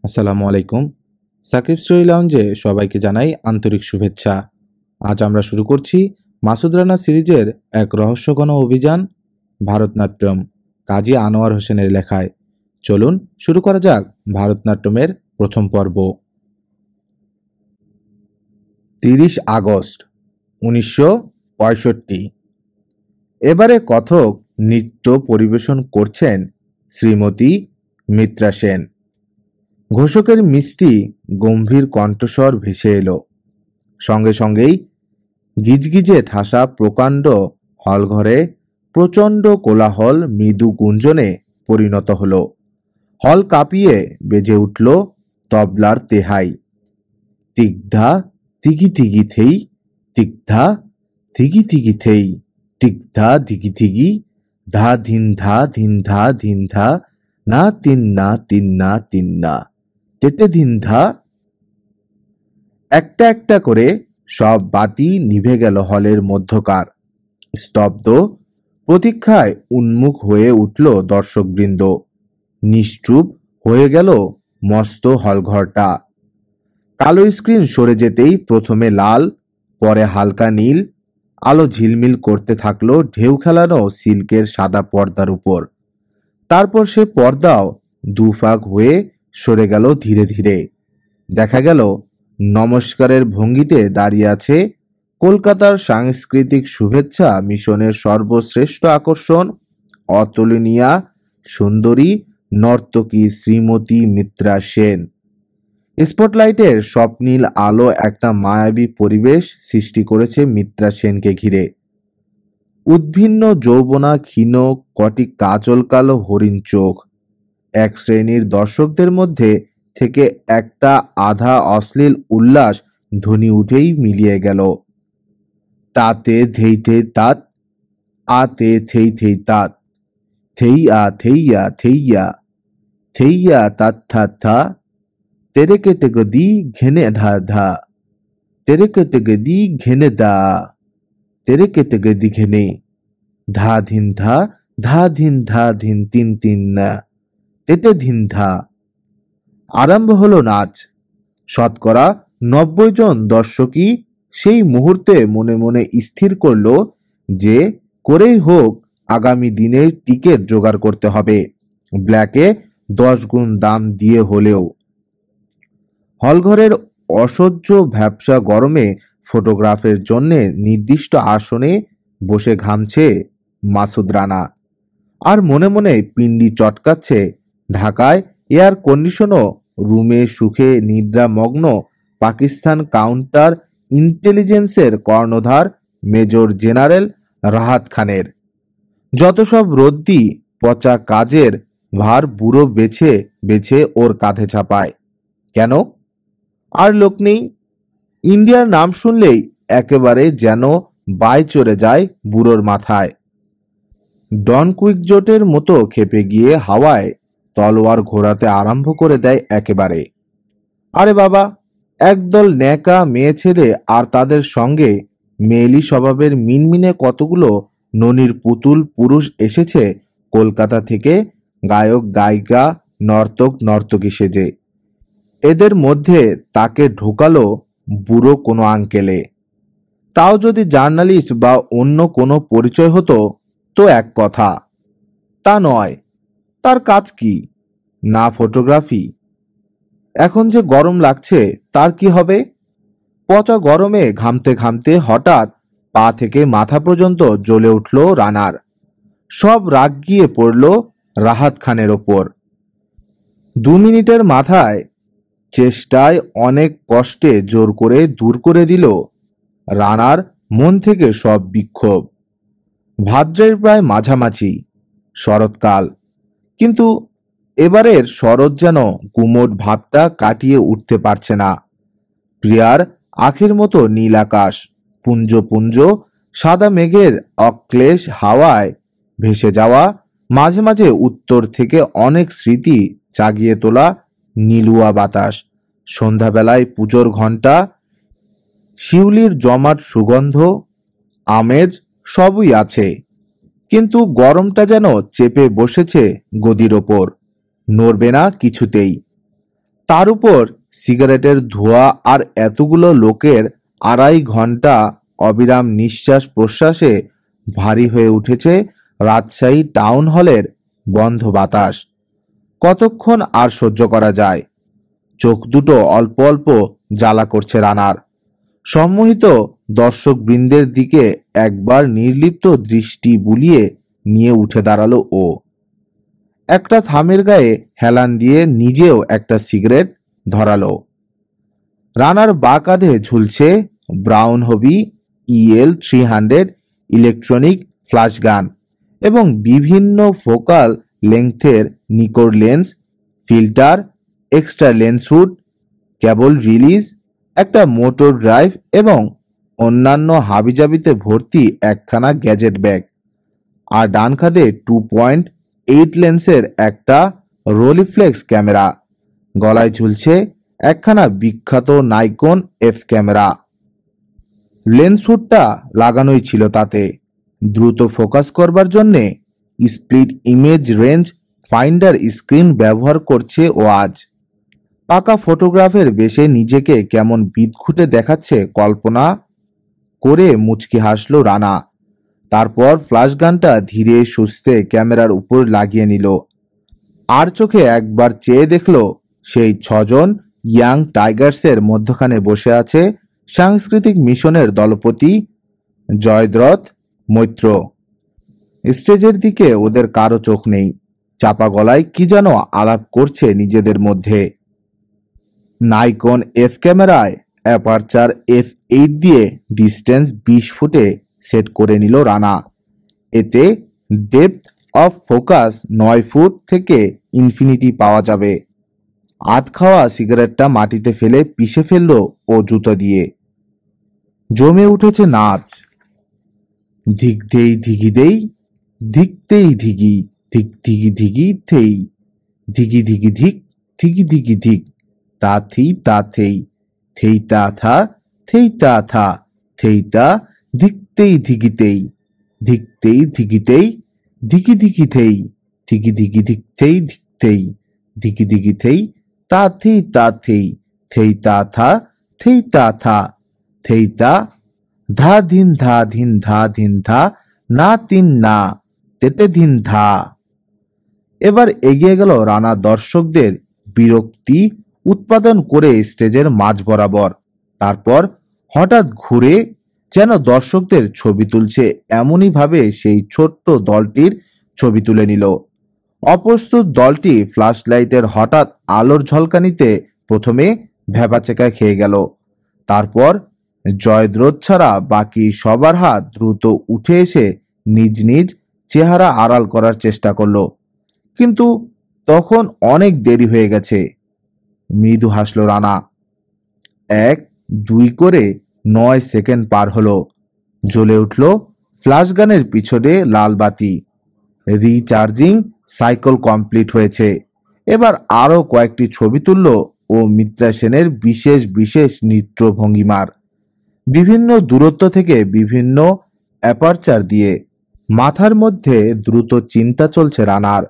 আসসালামু আলাইকুম। সাকিব স্টোরি লাউঞ্জে সবাইকে জানাই আন্তরিক শুভেচ্ছা। আজ আমরা শুরু করছি মাসুদ রানা সিরিজের এক রহস্যঘন অভিযান, ভারতনাট্যম, কাজী আনোয়ার হোসেনের লেখায়। চলুন শুরু করা যাক ভারতনাট্যমের প্রথম পর্ব। 30 আগস্ট 1965। এবারে কথক নৃত্য পরিবেশন করছেন শ্রীমতী মিত্রা সেন। ঘোষকের মিষ্টি গম্ভীর কণ্ঠস্বর ভেসে এলো, সঙ্গে সঙ্গেই গিজগিজে ঠাসা প্রকাণ্ড হলঘরে প্রচণ্ড কোলাহল মৃদু গুঞ্জনে পরিণত হল। হল কাঁপিয়ে বেজে উঠল তবলার তেহাই। তিগ্ধা তিগি তিগি থেই, তিগ্ধা তিগি তিগি থেই, তিগ্ধা দিগি তিগি, ধা ধিন ধা ধিন ধা ধিন ধা, না তিন না তিন না তিন না, তেতে ধিন ধা। একটা একটা করে সব বাতি নিভে গেল হলের মধ্যকার। স্তব্ধ প্রতীক্ষায় উন্মুখ হয়ে উঠল দর্শকবৃন্দ। নিশ্চুপ হয়ে গেল মস্ত হলঘরটা। কালো স্ক্রিন সরে যেতেই প্রথমে লাল, পরে হালকা নীল আলো ঝিলমিল করতে থাকলো ঢেউ খেলানো সিল্কের সাদা পর্দার উপর। তারপর সে পর্দাও দুফাক হয়ে সরে গেল ধীরে ধীরে। দেখা গেল নমস্কারের ভঙ্গিতে দাঁড়িয়ে আছে কলকাতার সাংস্কৃতিক শুভেচ্ছা মিশনের সর্বশ্রেষ্ঠ আকর্ষণ, অতুলনীয়া সুন্দরী নর্তকী শ্রীমতী মিত্রা সেন। স্পটলাইটের স্বপ্নীল আলো একটা মায়াবী পরিবেশ সৃষ্টি করেছে মিত্রা সেনকে ঘিরে। উদ্ভিন্ন যৌবনা ক্ষীণ কটি কাজল কালো হরিণ চোখ। এক শ্রেণীর দর্শকদের মধ্যে থেকে একটা আধা অশ্লীল উল্লাস ধ্বনি উঠেই মিলিয়ে গেল। তাতে ধেই থে তাত, আতে থেই থেই তাত, থেইয়া থেইয়া থেইয়া, থেইয়া তাত থা থা, তেরে কেটে গদি ঘেনে ধা ধা, তেরে কেটে গদি ঘেনে দা, তেরে কেটে গদি ঘেনে, ধা ধিন ধা ধিন তিন তিন না, তেতে ধিন ধা। আরম্ভ হলো নাচ। শতকরা 90 জন দর্শকই সেই মুহূর্তে মনে মনে স্থির করল যে করেই হোক আগামী দিনের টিকিট জোগাড় করতে হবে, ব্ল্যাকে 10 গুণ দাম দিয়ে হলেও। হলঘরের অসহ্য ভ্যাপসা গরমে ফটোগ্রাফের জন্যে নির্দিষ্ট আসনে বসে ঘামছে মাসুদ রানা, আর মনে মনে পিণ্ডি চটকাচ্ছে ঢাকায় এয়ার কন্ডিশনও রুমে সুখে নিদ্রামগ্ন পাকিস্তান কাউন্টার ইন্টেলিজেন্সের কর্ণধার মেজর জেনারেল রাহাত খানের। যত সব রদ্দি পচা কাজের ভার বুড়ো বেছে বেছে ওর কাঁধে চাপায়। কেন? আর লোক নেই। ইন্ডিয়ার নাম শুনলেই একেবারে যেন বাই চড়ে যায় বুড়োর মাথায়। ডন কুইকজোটের মতো খেপে গিয়ে হাওয়ায় তলোয়ার ঘোরাতে আরম্ভ করে দেয় একেবারে। আরে বাবা, একদল ন্যাকা মেয়ে ছেলে আর তাদের সঙ্গে মেয়েলি স্বভাবের মিনমিনে কতগুলো ননির পুতুল পুরুষ এসেছে কলকাতা থেকে গায়ক গায়িকা নর্তক নর্তকী সেজে। এদের মধ্যে তাকে ঢোকালো বুড়ো কোনো আঙ্কেলে। তাও যদি জার্নালিস্ট বা অন্য কোনো পরিচয় হতো তো এক কথা, তা নয়। তার কাজ কি? না ফটোগ্রাফি। এখন যে গরম লাগছে তার কি হবে? পচা গরমে ঘামতে ঘামতে হঠাৎ পা থেকে মাথা পর্যন্ত জ্বলে উঠল রানার। সব রাগ গিয়ে পড়ল রাহাত খানের ওপর। 2 মিনিটের মাথায় চেষ্টায় অনেক কষ্টে জোর করে দূর করে দিল রানার মন থেকে সব বিক্ষোভ। ভাদ্রের প্রায় মাঝামাঝি, শরৎকাল, কিন্তু এবারের শরৎ যেন গুমোট ভাবটা কাটিয়ে উঠতে পারছে না। প্রিয়ার আখের মতো নীল আকাশ, পুঞ্জ পুঞ্জ সাদা মেঘের অক্লেশ হাওয়ায় ভেসে যাওয়া, মাঝে মাঝে উত্তর থেকে অনেক স্মৃতি জাগিয়ে তোলা নীলুয়া বাতাস, সন্ধ্যাবেলায় পুজোর ঘণ্টা, শিউলির জমাট সুগন্ধ, আমেজ সবই আছে, কিন্তু গরমটা যেন চেপে বসেছে গদির ওপর, নড়বে না কিছুতেই। তার উপর সিগারেটের ধোঁয়া আর এতগুলো লোকের 2.5 ঘন্টা অবিরাম নিঃশ্বাস প্রশ্বাসে ভারী হয়ে উঠেছে রাজশাহী টাউন হলের বন্ধ বাতাস। কতক্ষণ আর সহ্য করা যায়? চোখ দুটো অল্প অল্প জ্বালা করছে রানার। সম্মোহিত দর্শকবৃন্দের দিকে একবার নির্লিপ্ত দৃষ্টি বুলিয়ে নিয়ে উঠে দাঁড়ালো ও। একটা থামের গায়ে হেলান দিয়ে নিজেও একটা সিগারেট ধরালো। রানার বাঁ কাঁধে ঝুলছে ব্রাউন হবি EL-300 ইলেকট্রনিক ফ্ল্যাশ গান এবং বিভিন্ন ফোকাল লেংথের নিকোর lens, filter, extra lens hood, cable release, একটা মোটর ড্রাইভ এবং অন্যান্য হাবিজাবিতে ভর্তি একখানা গ্যাজেট ব্যাগ। আর ডান কাঁধে 2.8 লেন্সের একটা রোলিফ্লেক্স ক্যামেরা। গলায় ঝুলছে একখানা বিখ্যাত নাইকন F ক্যামেরা। লেন্স হুডটা লাগানোই ছিল তাতে, দ্রুত ফোকাস করবার জন্যে split image range finder screen ব্যবহার করছে ও আজ। পাকা ফটোগ্রাফের বেশে নিজেকে কেমন বিদঘুটে দেখাচ্ছে কল্পনা করে মুচকি হাসলো রানা। তারপর ফ্ল্যাশ গানটা ধীরে সুস্থে ক্যামেরার উপর লাগিয়ে নিল। আর চোখে একবার চেয়ে দেখল সেই 6জন ইয়াং টাইগার্সের মধ্যখানে বসে আছে সাংস্কৃতিক মিশনের দলপতি জয়দ্রথ মৈত্র। স্টেজের দিকে ওদের কারো চোখ নেই। চাপা গলায় কি যেন আলাপ করছে নিজেদের মধ্যে। নাইকন F ক্যামেরায় অ্যাপারচার f8 দিয়ে ডিস্টেন্স 20 ফুটে সেট করে নিল রানা। এতে ডেপথ অফ ফোকাস 9 ফুট থেকে ইনফিনিটি পাওয়া যাবে। আধ খাওয়া সিগারেটটা মাটিতে ফেলে পিষে ফেলল ও জুতো দিয়ে। জমে উঠেছে নাচ। ধিক দেই ধিগি দেই, ধিকতেই ধিগি, ধিক ধিগি ধিগি থেই, ধিগি ধিগি ধিক, ধিগি ধিগি ধিক, তা থি তা থেই, থেই তা থা, থেই তা থা, থেই তা, ধিকতেই ধিগিতেই, ধিকতেই ধিগিতেই, ধিগি ধিগি থেই, ধিগি ধিগি ধিকতেই ধিকতেই, ধিগি ধিগি থেই, তা থি তা থেই, থেই তা থা, থেই তা থা, থেই তা, ধা ধিন ধা ধিন ধা ধিন ধা, না তিন না, তেতে ধিন ধা। এবার এগিয়ে গেল রানা দর্শকদের বিরক্তি উৎপাদন করে স্টেজের মাঝ বরাবর। তারপর হঠাৎ ঘুরে যেন দর্শকদের ছবি তুলছে এমনই ভাবে সেই ছোট্ট দলটির ছবি তুলে নিল। অপ্রস্তুত দলটি ফ্ল্যাশ লাইটের হঠাৎ আলোর ঝলকানিতে প্রথমে ভ্যাবাচেকা খেয়ে গেল। তারপর জয়দ্রথ ছাড়া বাকি সবার হাত দ্রুত উঠে এসে নিজ নিজ চেহারা আড়াল করার চেষ্টা করলো, কিন্তু তখন অনেক দেরি হয়ে গেছে। মৃদু হাসল রানা। 1, 2 করে 9 সেকেন্ড পার হলো। জ্বলে উঠল ফ্ল্যাশ গানের পিছনে লাল বাতি। রিচার্জিং সাইকেল কমপ্লিট হয়েছে। এবার আরো কয়েকটি ছবি তুলল ও মিত্রা সেনের বিশেষ বিশেষ নৃত্য ভঙ্গিমার, বিভিন্ন দূরত্ব থেকে বিভিন্ন অ্যাপারচার দিয়ে। মাথার মধ্যে দ্রুত চিন্তা চলছে রানার।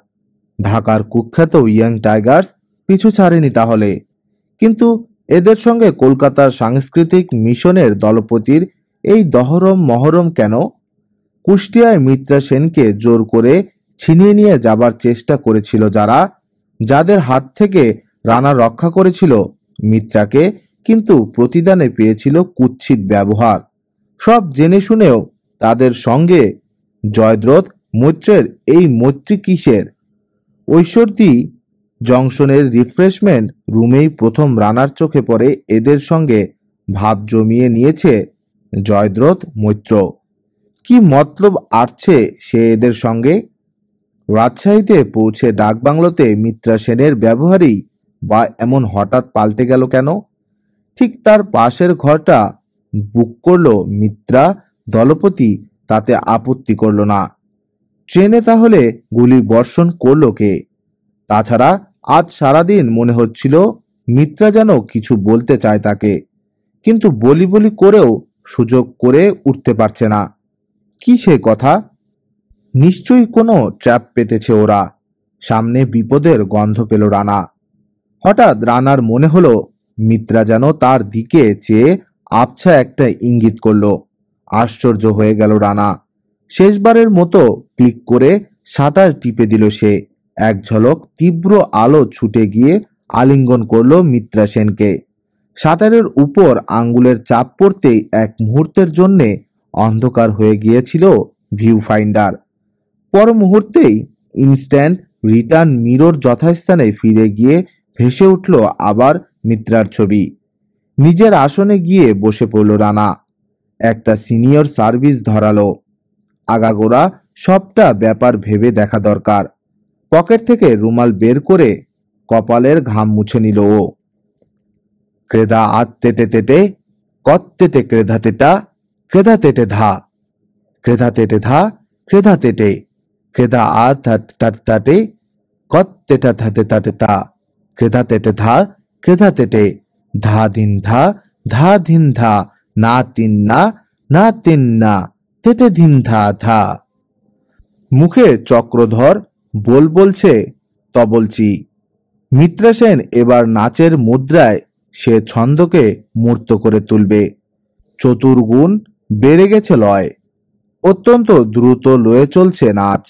ঢাকার কুখ্যাত ইয়াং টাইগার্স পিছু ছাড়েনি তাহলে, কিন্তু এদের সঙ্গে কলকাতার সাংস্কৃতিক মিশনের দলপতির এই দহরম মহরম কেন? কুষ্টিয়ায় মিত্রা সেনকে জোর করে ছিনিয়ে নিয়ে যাবার চেষ্টা করেছিল যারা, যাদের হাত থেকে রানা রক্ষা করেছিল মিত্রাকে, কিন্তু প্রতিদানে পেয়েছিল কুৎসিত ব্যবহার। সব জেনে শুনেও তাদের সঙ্গে জয়দ্রথ মৈত্রের এই মৈত্রী কিসের? ঐশ্বর্যী জংশনের রিফ্রেশমেন্ট রুমেই প্রথম রানার চোখে পড়ে এদের সঙ্গে ভাব জমিয়ে নিয়েছে জয়দ্রথ মৈত্র। কি মতলব আটছে সে এদের সঙ্গে? রাজশাহীতে পৌঁছে ডাকবাংলোতে মিত্রা সেনের ব্যবহারই বা এমন হঠাৎ পাল্টে গেল কেন? ঠিক তার পাশের ঘরটা বুক করলো মিত্রা দলপতি, তাতে আপত্তি করল না। ট্রেনে তাহলে গুলি বর্ষণ করলো কে? তাছাড়া আজ সারাদিন মনে হচ্ছিল মিত্রা যেন কিছু বলতে চায় তাকে, কিন্তু বলি বলি করেও সুযোগ করে উঠতে পারছে না। কি সে কথা? নিশ্চয়ই কোনো ট্র্যাপ পেতেছে ওরা। সামনে বিপদের গন্ধ পেল রানা। হঠাৎ রানার মনে হলো মিত্রা যেন তার দিকে চেয়ে আবছা একটা ইঙ্গিত করলো। আশ্চর্য হয়ে গেল রানা। শেষবারের মতো ক্লিক করে শাটার টিপে দিল সে। এক ঝলক তীব্র আলো ছুটে গিয়ে আলিঙ্গন করলো মিত্রা সেনকে। শাটারের উপর আঙ্গুলের চাপ পড়তেই এক মুহূর্তের জন্যে অন্ধকার হয়ে গিয়েছিল ভিউ ফাইন্ডার। পর মুহূর্তেই ইনস্ট্যান্ট রিটার্ন মিরর যথাস্থানে ফিরে গিয়ে ভেসে উঠল আবার মিত্রার ছবি। নিজের আসনে গিয়ে বসে পড়ল রানা। একটা সিনিয়র সার্ভিস ধরালো। আগাগোড়া সবটা ব্যাপার ভেবে দেখা দরকার। পকেট থেকে রুমাল বের করে কপালের ঘাম মুছে নিল ও। ক্রেদা আত তেটে তেটে কত্তেটে ক্রেধা তেটা ক্রেধা তেটে ধা ক্রেধা তেটে ধা ক্রেধা তেটে ক্রেধা আ তাটে কত্তেটা ধাতে তাটে তা ক্রেধা তেটে ধা ক্রেধা তেটে ধা ধিন ধা না তিন না তিন না তেটে ধিন ধা। মুখে চক্রধর বলছে তবলচি। মিত্রা সেন এবার নাচের মুদ্রায় সে ছন্দকে মূর্ত করে তুলবে। চতুর্গুণ বেড়ে গেছে লয়। অত্যন্ত দ্রুত লয়ে চলছে নাচ।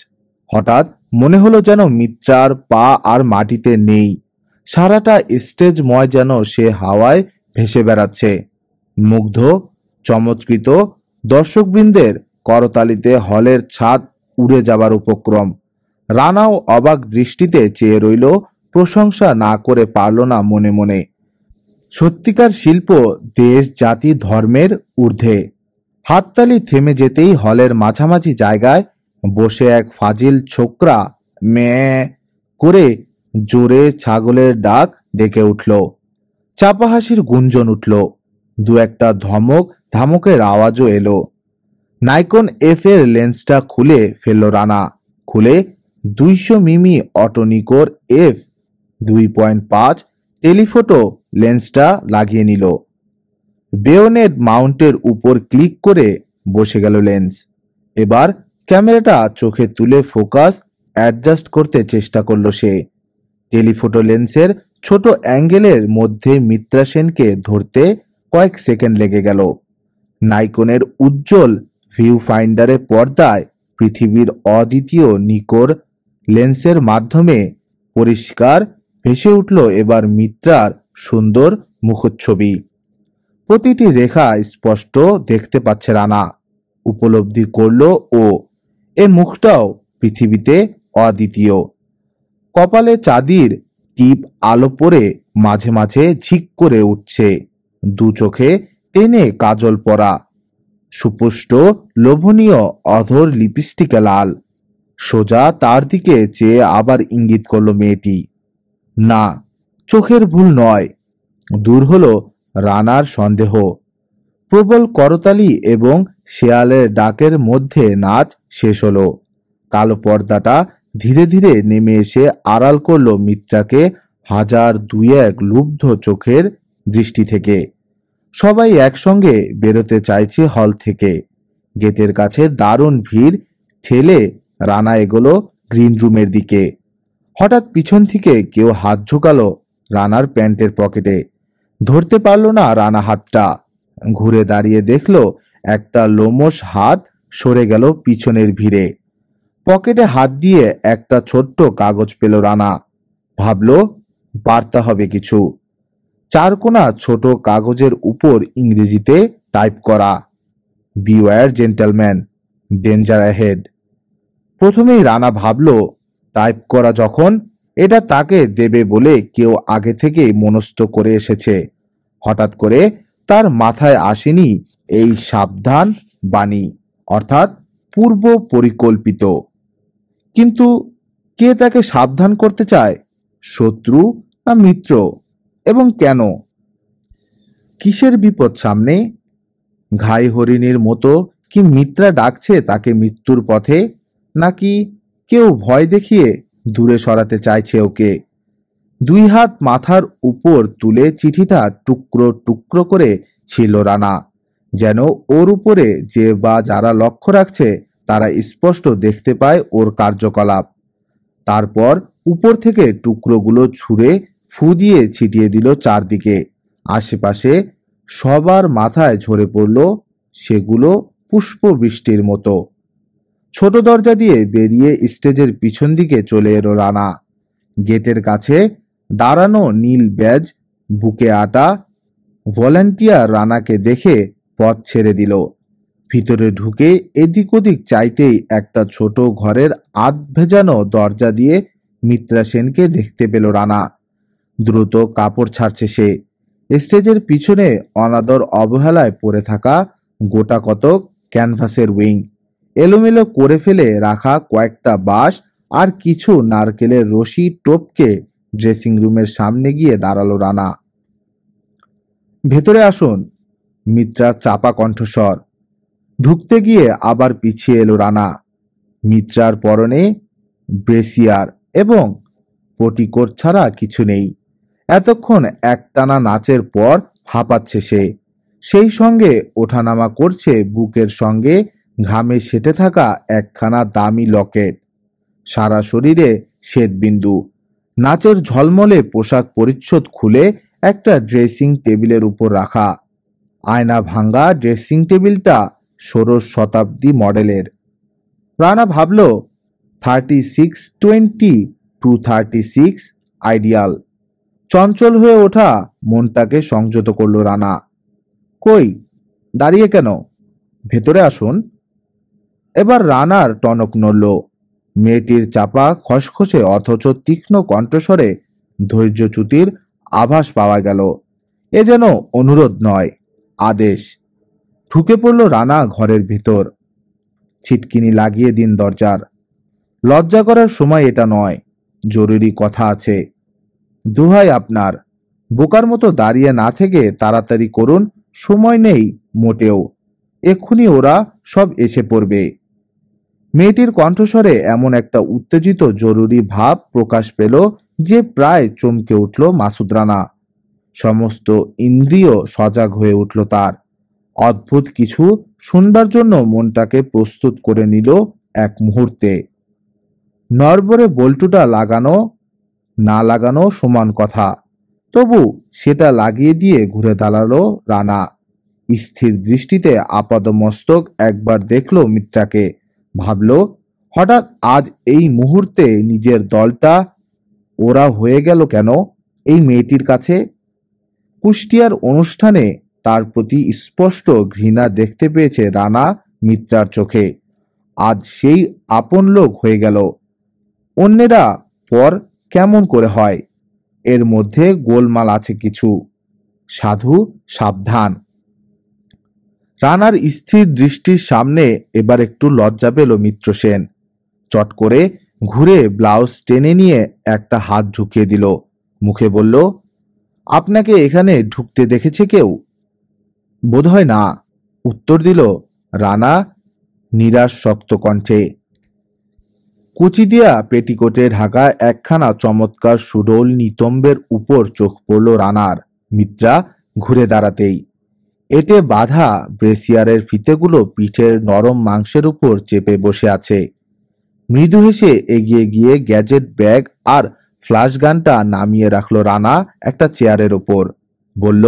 হঠাৎ মনে হলো যেন মিত্রার পা আর মাটিতে নেই। সারাটা স্টেজময় যেন সে হাওয়ায় ভেসে বেড়াচ্ছে। মুগ্ধ চমৎকৃত দর্শকবৃন্দের করতালিতে হলের ছাদ উড়ে যাবার উপক্রম। রানাও অবাক দৃষ্টিতে চেয়ে রইল, প্রশংসা না করে পারল না মনে মনে। সত্যিকার শিল্প দেশ জাতি ধর্মের ঊর্ধ্বে। হাততালি থেমে যেতেই হলের মাঝামাঝি জায়গায় বসে এক ফাজিল ছোকরা মেয়ে করে জোরে ছাগলের ডাক ডেকে উঠল। চাপা হাসির গুঞ্জন উঠল। দু একটা ধমক ধামকের আওয়াজও এলো। নাইকন এফ এর লেন্সটা খুলে ফেলল রানা। খুলে 200 মিমি অটোনিকোর এফ 2.5 টেলিফোটো লেন্সটা লাগিয়ে নিল। বেয়োনেট মাউন্টের উপর ক্লিক করে বসে গেল লেন্স। এবার ক্যামেরাটা চোখে তুলে ফোকাস অ্যাডজাস্ট করতে চেষ্টা করলো সে। টেলিফোটো লেন্সের ছোট অ্যাঙ্গেলের মধ্যে মিত্রা সেনকে ধরতে কয়েক সেকেন্ড লেগে গেল। নাইকনের উজ্জ্বল ভিউ ফাইন্ডারে পর্দায় পৃথিবীর অদ্বিতীয় নিকোর লেন্সের মাধ্যমে পরিষ্কার ভেসে উঠল এবার মিত্রার সুন্দর মুখচ্ছবি। প্রতিটি রেখা স্পষ্ট দেখতে পাচ্ছে রানা। উপলব্ধি করল ও এ মুখটাও পৃথিবীতে অদ্বিতীয়। কপালে চাঁদির টিপ আলো পড়ে মাঝে মাঝে ঝিক করে উঠছে। দু চোখে টেনে কাজল পরা। সুপুষ্ট লোভনীয় অধর লিপস্টিকে লাল। সোজা তার দিকে চেয়ে আবার ইঙ্গিত করল মেয়েটি। না, চোখের ভুল নয়। দূর হলো রানার সন্দেহ। প্রবল করতালি এবং শেয়ালের ডাকের মধ্যে নাচ শেষ হলো। কালো পর্দাটা ধীরে ধীরে নেমে এসে আড়াল করল মিত্রাকে হাজার দুয়েক লুব্ধ চোখের দৃষ্টি থেকে। সবাই একসঙ্গে বেরোতে চাইছে হল থেকে। গেটের কাছে দারুণ ভিড় ঠেলে রানা এগোলো গ্রিন রুমের দিকে। হঠাৎ পিছন থেকে কেউ হাত ঝোঁকালো রানার প্যান্টের পকেটে। ধরতে পারল না রানা হাতটা। ঘুরে দাঁড়িয়ে দেখলো একটা লোমশ হাত সরে গেল পিছনের ভিড়ে। পকেটে হাত দিয়ে একটা ছোট্ট কাগজ পেল রানা। ভাবলো বার্তা হবে কিছু। চারকোনা ছোট কাগজের উপর ইংরেজিতে টাইপ করা, বিওয়্যার জেন্টলম্যান, ডেঞ্জার অ্যাহেড। প্রথমেই রানা ভাবলো টাইপ করা যখন এটা তাকে দেবে বলে কেউ আগে থেকেই মনস্থ করে এসেছে। হঠাৎ করে তার মাথায় আসেনি এই সাবধান বাণী, অর্থাৎ পূর্ব পরিকল্পিত। কিন্তু কে তাকে সাবধান করতে চায়? শত্রু না মিত্র? এবং কেন? কিসের বিপদ সামনে? ঘাই হরিণীর মতো কি মিত্রা ডাকছে তাকে মৃত্যুর পথে, নাকি কেউ ভয় দেখিয়ে দূরে সরাতে চাইছে ওকে? দুই হাত মাথার উপর তুলে চিঠিটা টুকরো টুকরো করে ছিল রানা, যেন ওর উপরে যে বা যারা লক্ষ্য রাখছে তারা স্পষ্ট দেখতে পায় ওর কার্যকলাপ। তারপর উপর থেকে টুকরোগুলো ছুঁড়ে ফু দিয়ে ছিটিয়ে দিল চারদিকে। আশেপাশে সবার মাথায় ঝরে পড়ল সেগুলো পুষ্পবৃষ্টির মতো। ছোট দরজা দিয়ে বেরিয়ে স্টেজের পিছন দিকে চলে এলো রানা। গেটের কাছে দাঁড়ানো নীল ব্যাজ বুকে আটা ভলান্টিয়ার রানাকে দেখে পথ ছেড়ে দিল। ভিতরে ঢুকে এদিক ওদিক চাইতেই একটা ছোট ঘরের আধ ভেজানো দরজা দিয়ে মিত্রা সেনকে দেখতে পেল রানা। দ্রুত কাপড় ছাড়ছে সে। স্টেজের পিছনে অনাদর অবহেলায় পড়ে থাকা গোটা কতক ক্যানভাসের উইং, এলোমেলো করে ফেলে রাখা কয়েকটা বাঁশ আর কিছু নারকেলের রশি টপকে ড্রেসিং রুমের সামনে গিয়ে দাঁড়ালো রানা। ভেতরে আসুন, মিত্রার চাপা কণ্ঠস্বর। ঢুকতে গিয়ে আবার পিছিয়ে এলো রানা। মিত্রার পরনে ব্রেসিয়ার এবং পটিকোট ছাড়া কিছু নেই। এতক্ষণ একটানা নাচের পর হাঁপাচ্ছে সে। সেই সঙ্গে ওঠানামা করছে বুকের সঙ্গে ঘামে সেটে থাকা একখানা দামি লকেট। সারা শরীরে শ্বেতবিন্দু। নাচের ঝলমলে পোশাক পরিচ্ছদ খুলে একটা ড্রেসিং টেবিলের উপর রাখা। আয়না ভাঙ্গা ড্রেসিং টেবিলটা ষোড়শ শতাব্দী মডেলের। রানা ভাবল 3620 টু 36 আইডিয়াল। চঞ্চল হয়ে ওঠা মনটাকে সংযত করল রানা। কই, দাঁড়িয়ে কেন? ভেতরে আসুন। এবার রানার টনক নড়ল। মেয়েটির চাপা খসখসে অথচ তীক্ষ্ণ কণ্ঠস্বরে ধৈর্যচ্যুতির আভাস পাওয়া গেল। এ যেন অনুরোধ নয়, আদেশ। ঢুকে পড়ল রানা ঘরের ভিতর। ছিটকিনি লাগিয়ে দিন দরজার। লজ্জা করার সময় এটা নয়, জরুরি কথা আছে। দোহাই আপনার, বোকার মতো দাঁড়িয়ে না থেকে তাড়াতাড়ি করুন, সময় নেই মোটেও। এক্ষুনি ওরা সব এসে পড়বে। মেয়েটির কণ্ঠস্বরে এমন একটা উত্তেজিত জরুরি ভাব প্রকাশ পেল যে প্রায় চমকে উঠল মাসুদ রানা। সমস্ত ইন্দ্রিয় সজাগ হয়ে উঠল তার। অদ্ভুত কিছু শুনবার জন্য মনটাকে প্রস্তুত করে নিল এক মুহূর্তে। নরবরে বল্টুটা লাগানো না লাগানো সমান কথা, তবু সেটা লাগিয়ে দিয়ে ঘুরে দাঁড়ালো রানা। স্থির দৃষ্টিতে আপাদমস্তক একবার দেখল মিত্রাকে। ভাবল, হঠাৎ আজ এই মুহূর্তে নিজের দলটা ওরা হয়ে গেল কেন এই মেয়েটির কাছে? কুষ্টিয়ার অনুষ্ঠানে তার প্রতি স্পষ্ট ঘৃণা দেখতে পেয়েছে রানা মিত্রার চোখে। আজ সেই আপন লোক হয়ে গেল। অন্যেরা পর কেমন করে হয়? এর মধ্যে গোলমাল আছে কিছু। সাধু সাবধান। রানার স্থির দৃষ্টির সামনে এবার একটু লজ্জা পেল মিত্র সেন। চট করে ঘুরে ব্লাউজ টেনে নিয়ে একটা হাত ঢুকিয়ে দিল। মুখে বলল, আপনাকে এখানে ঢুকতে দেখেছে কেউ? বোধহয় না, উত্তর দিল রানা নিরাশ শক্ত কণ্ঠে। কুচি দিয়া পেটিকোটে ঢাকা একখানা চমৎকার সুডৌল নিতম্বের উপর চোখ পড়ল রানার। মিত্রা ঘুরে দাঁড়াতেই এটে বাঁধা ব্রেসিয়ারের ফিতেগুলো পিঠের নরম মাংসের উপর চেপে বসে আছে। মৃদু হেসে এগিয়ে গিয়ে গ্যাজেট ব্যাগ আর ফ্ল্যাশ গানটা নামিয়ে রাখলো রানা একটা চেয়ারের ওপর। বলল,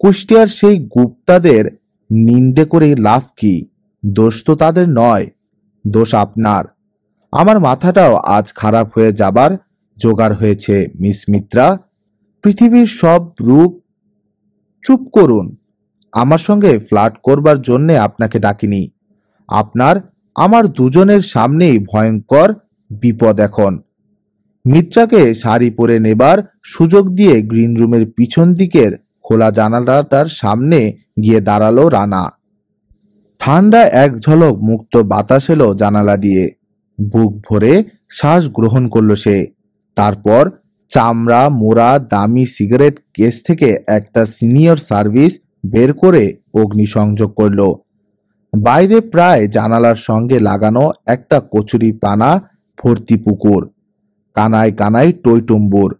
কুষ্টিয়ার সেই গুপ্তাদের নিন্দে করে লাভ কি? দোষ তো তাদের নয়, দোষ আপনার। আমার মাথাটাও আজ খারাপ হয়ে যাবার জোগাড় হয়েছে মিস মিত্রা। পৃথিবীর সব রূপ। চুপ করুন, আমার সঙ্গে ফ্লার্ট করবার জন্যে আপনাকে ডাকিনি। আপনার আমার দুজনের সামনেই ভয়ঙ্কর বিপদ এখন। মিত্রাকে শাড়ি পরে নেবার সুযোগ দিয়ে গ্রিন রুমের পিছন দিকের খোলা জানালাটার সামনে গিয়ে দাঁড়ালো রানা। ঠান্ডা এক ঝলক মুক্ত বাতাস এলো জানালা দিয়ে। বুক ভরে শ্বাস গ্রহণ করল সে। তারপর চামড়া মোড়া দামি সিগারেট কেস থেকে একটা সিনিয়র সার্ভিস বের করে অগ্নিসংযোগ করল। বাইরে প্রায় জানালার সঙ্গে লাগানো একটা কচুরি পানা ভর্তি পুকুর। কানায় কানায় টইটুম্বুর।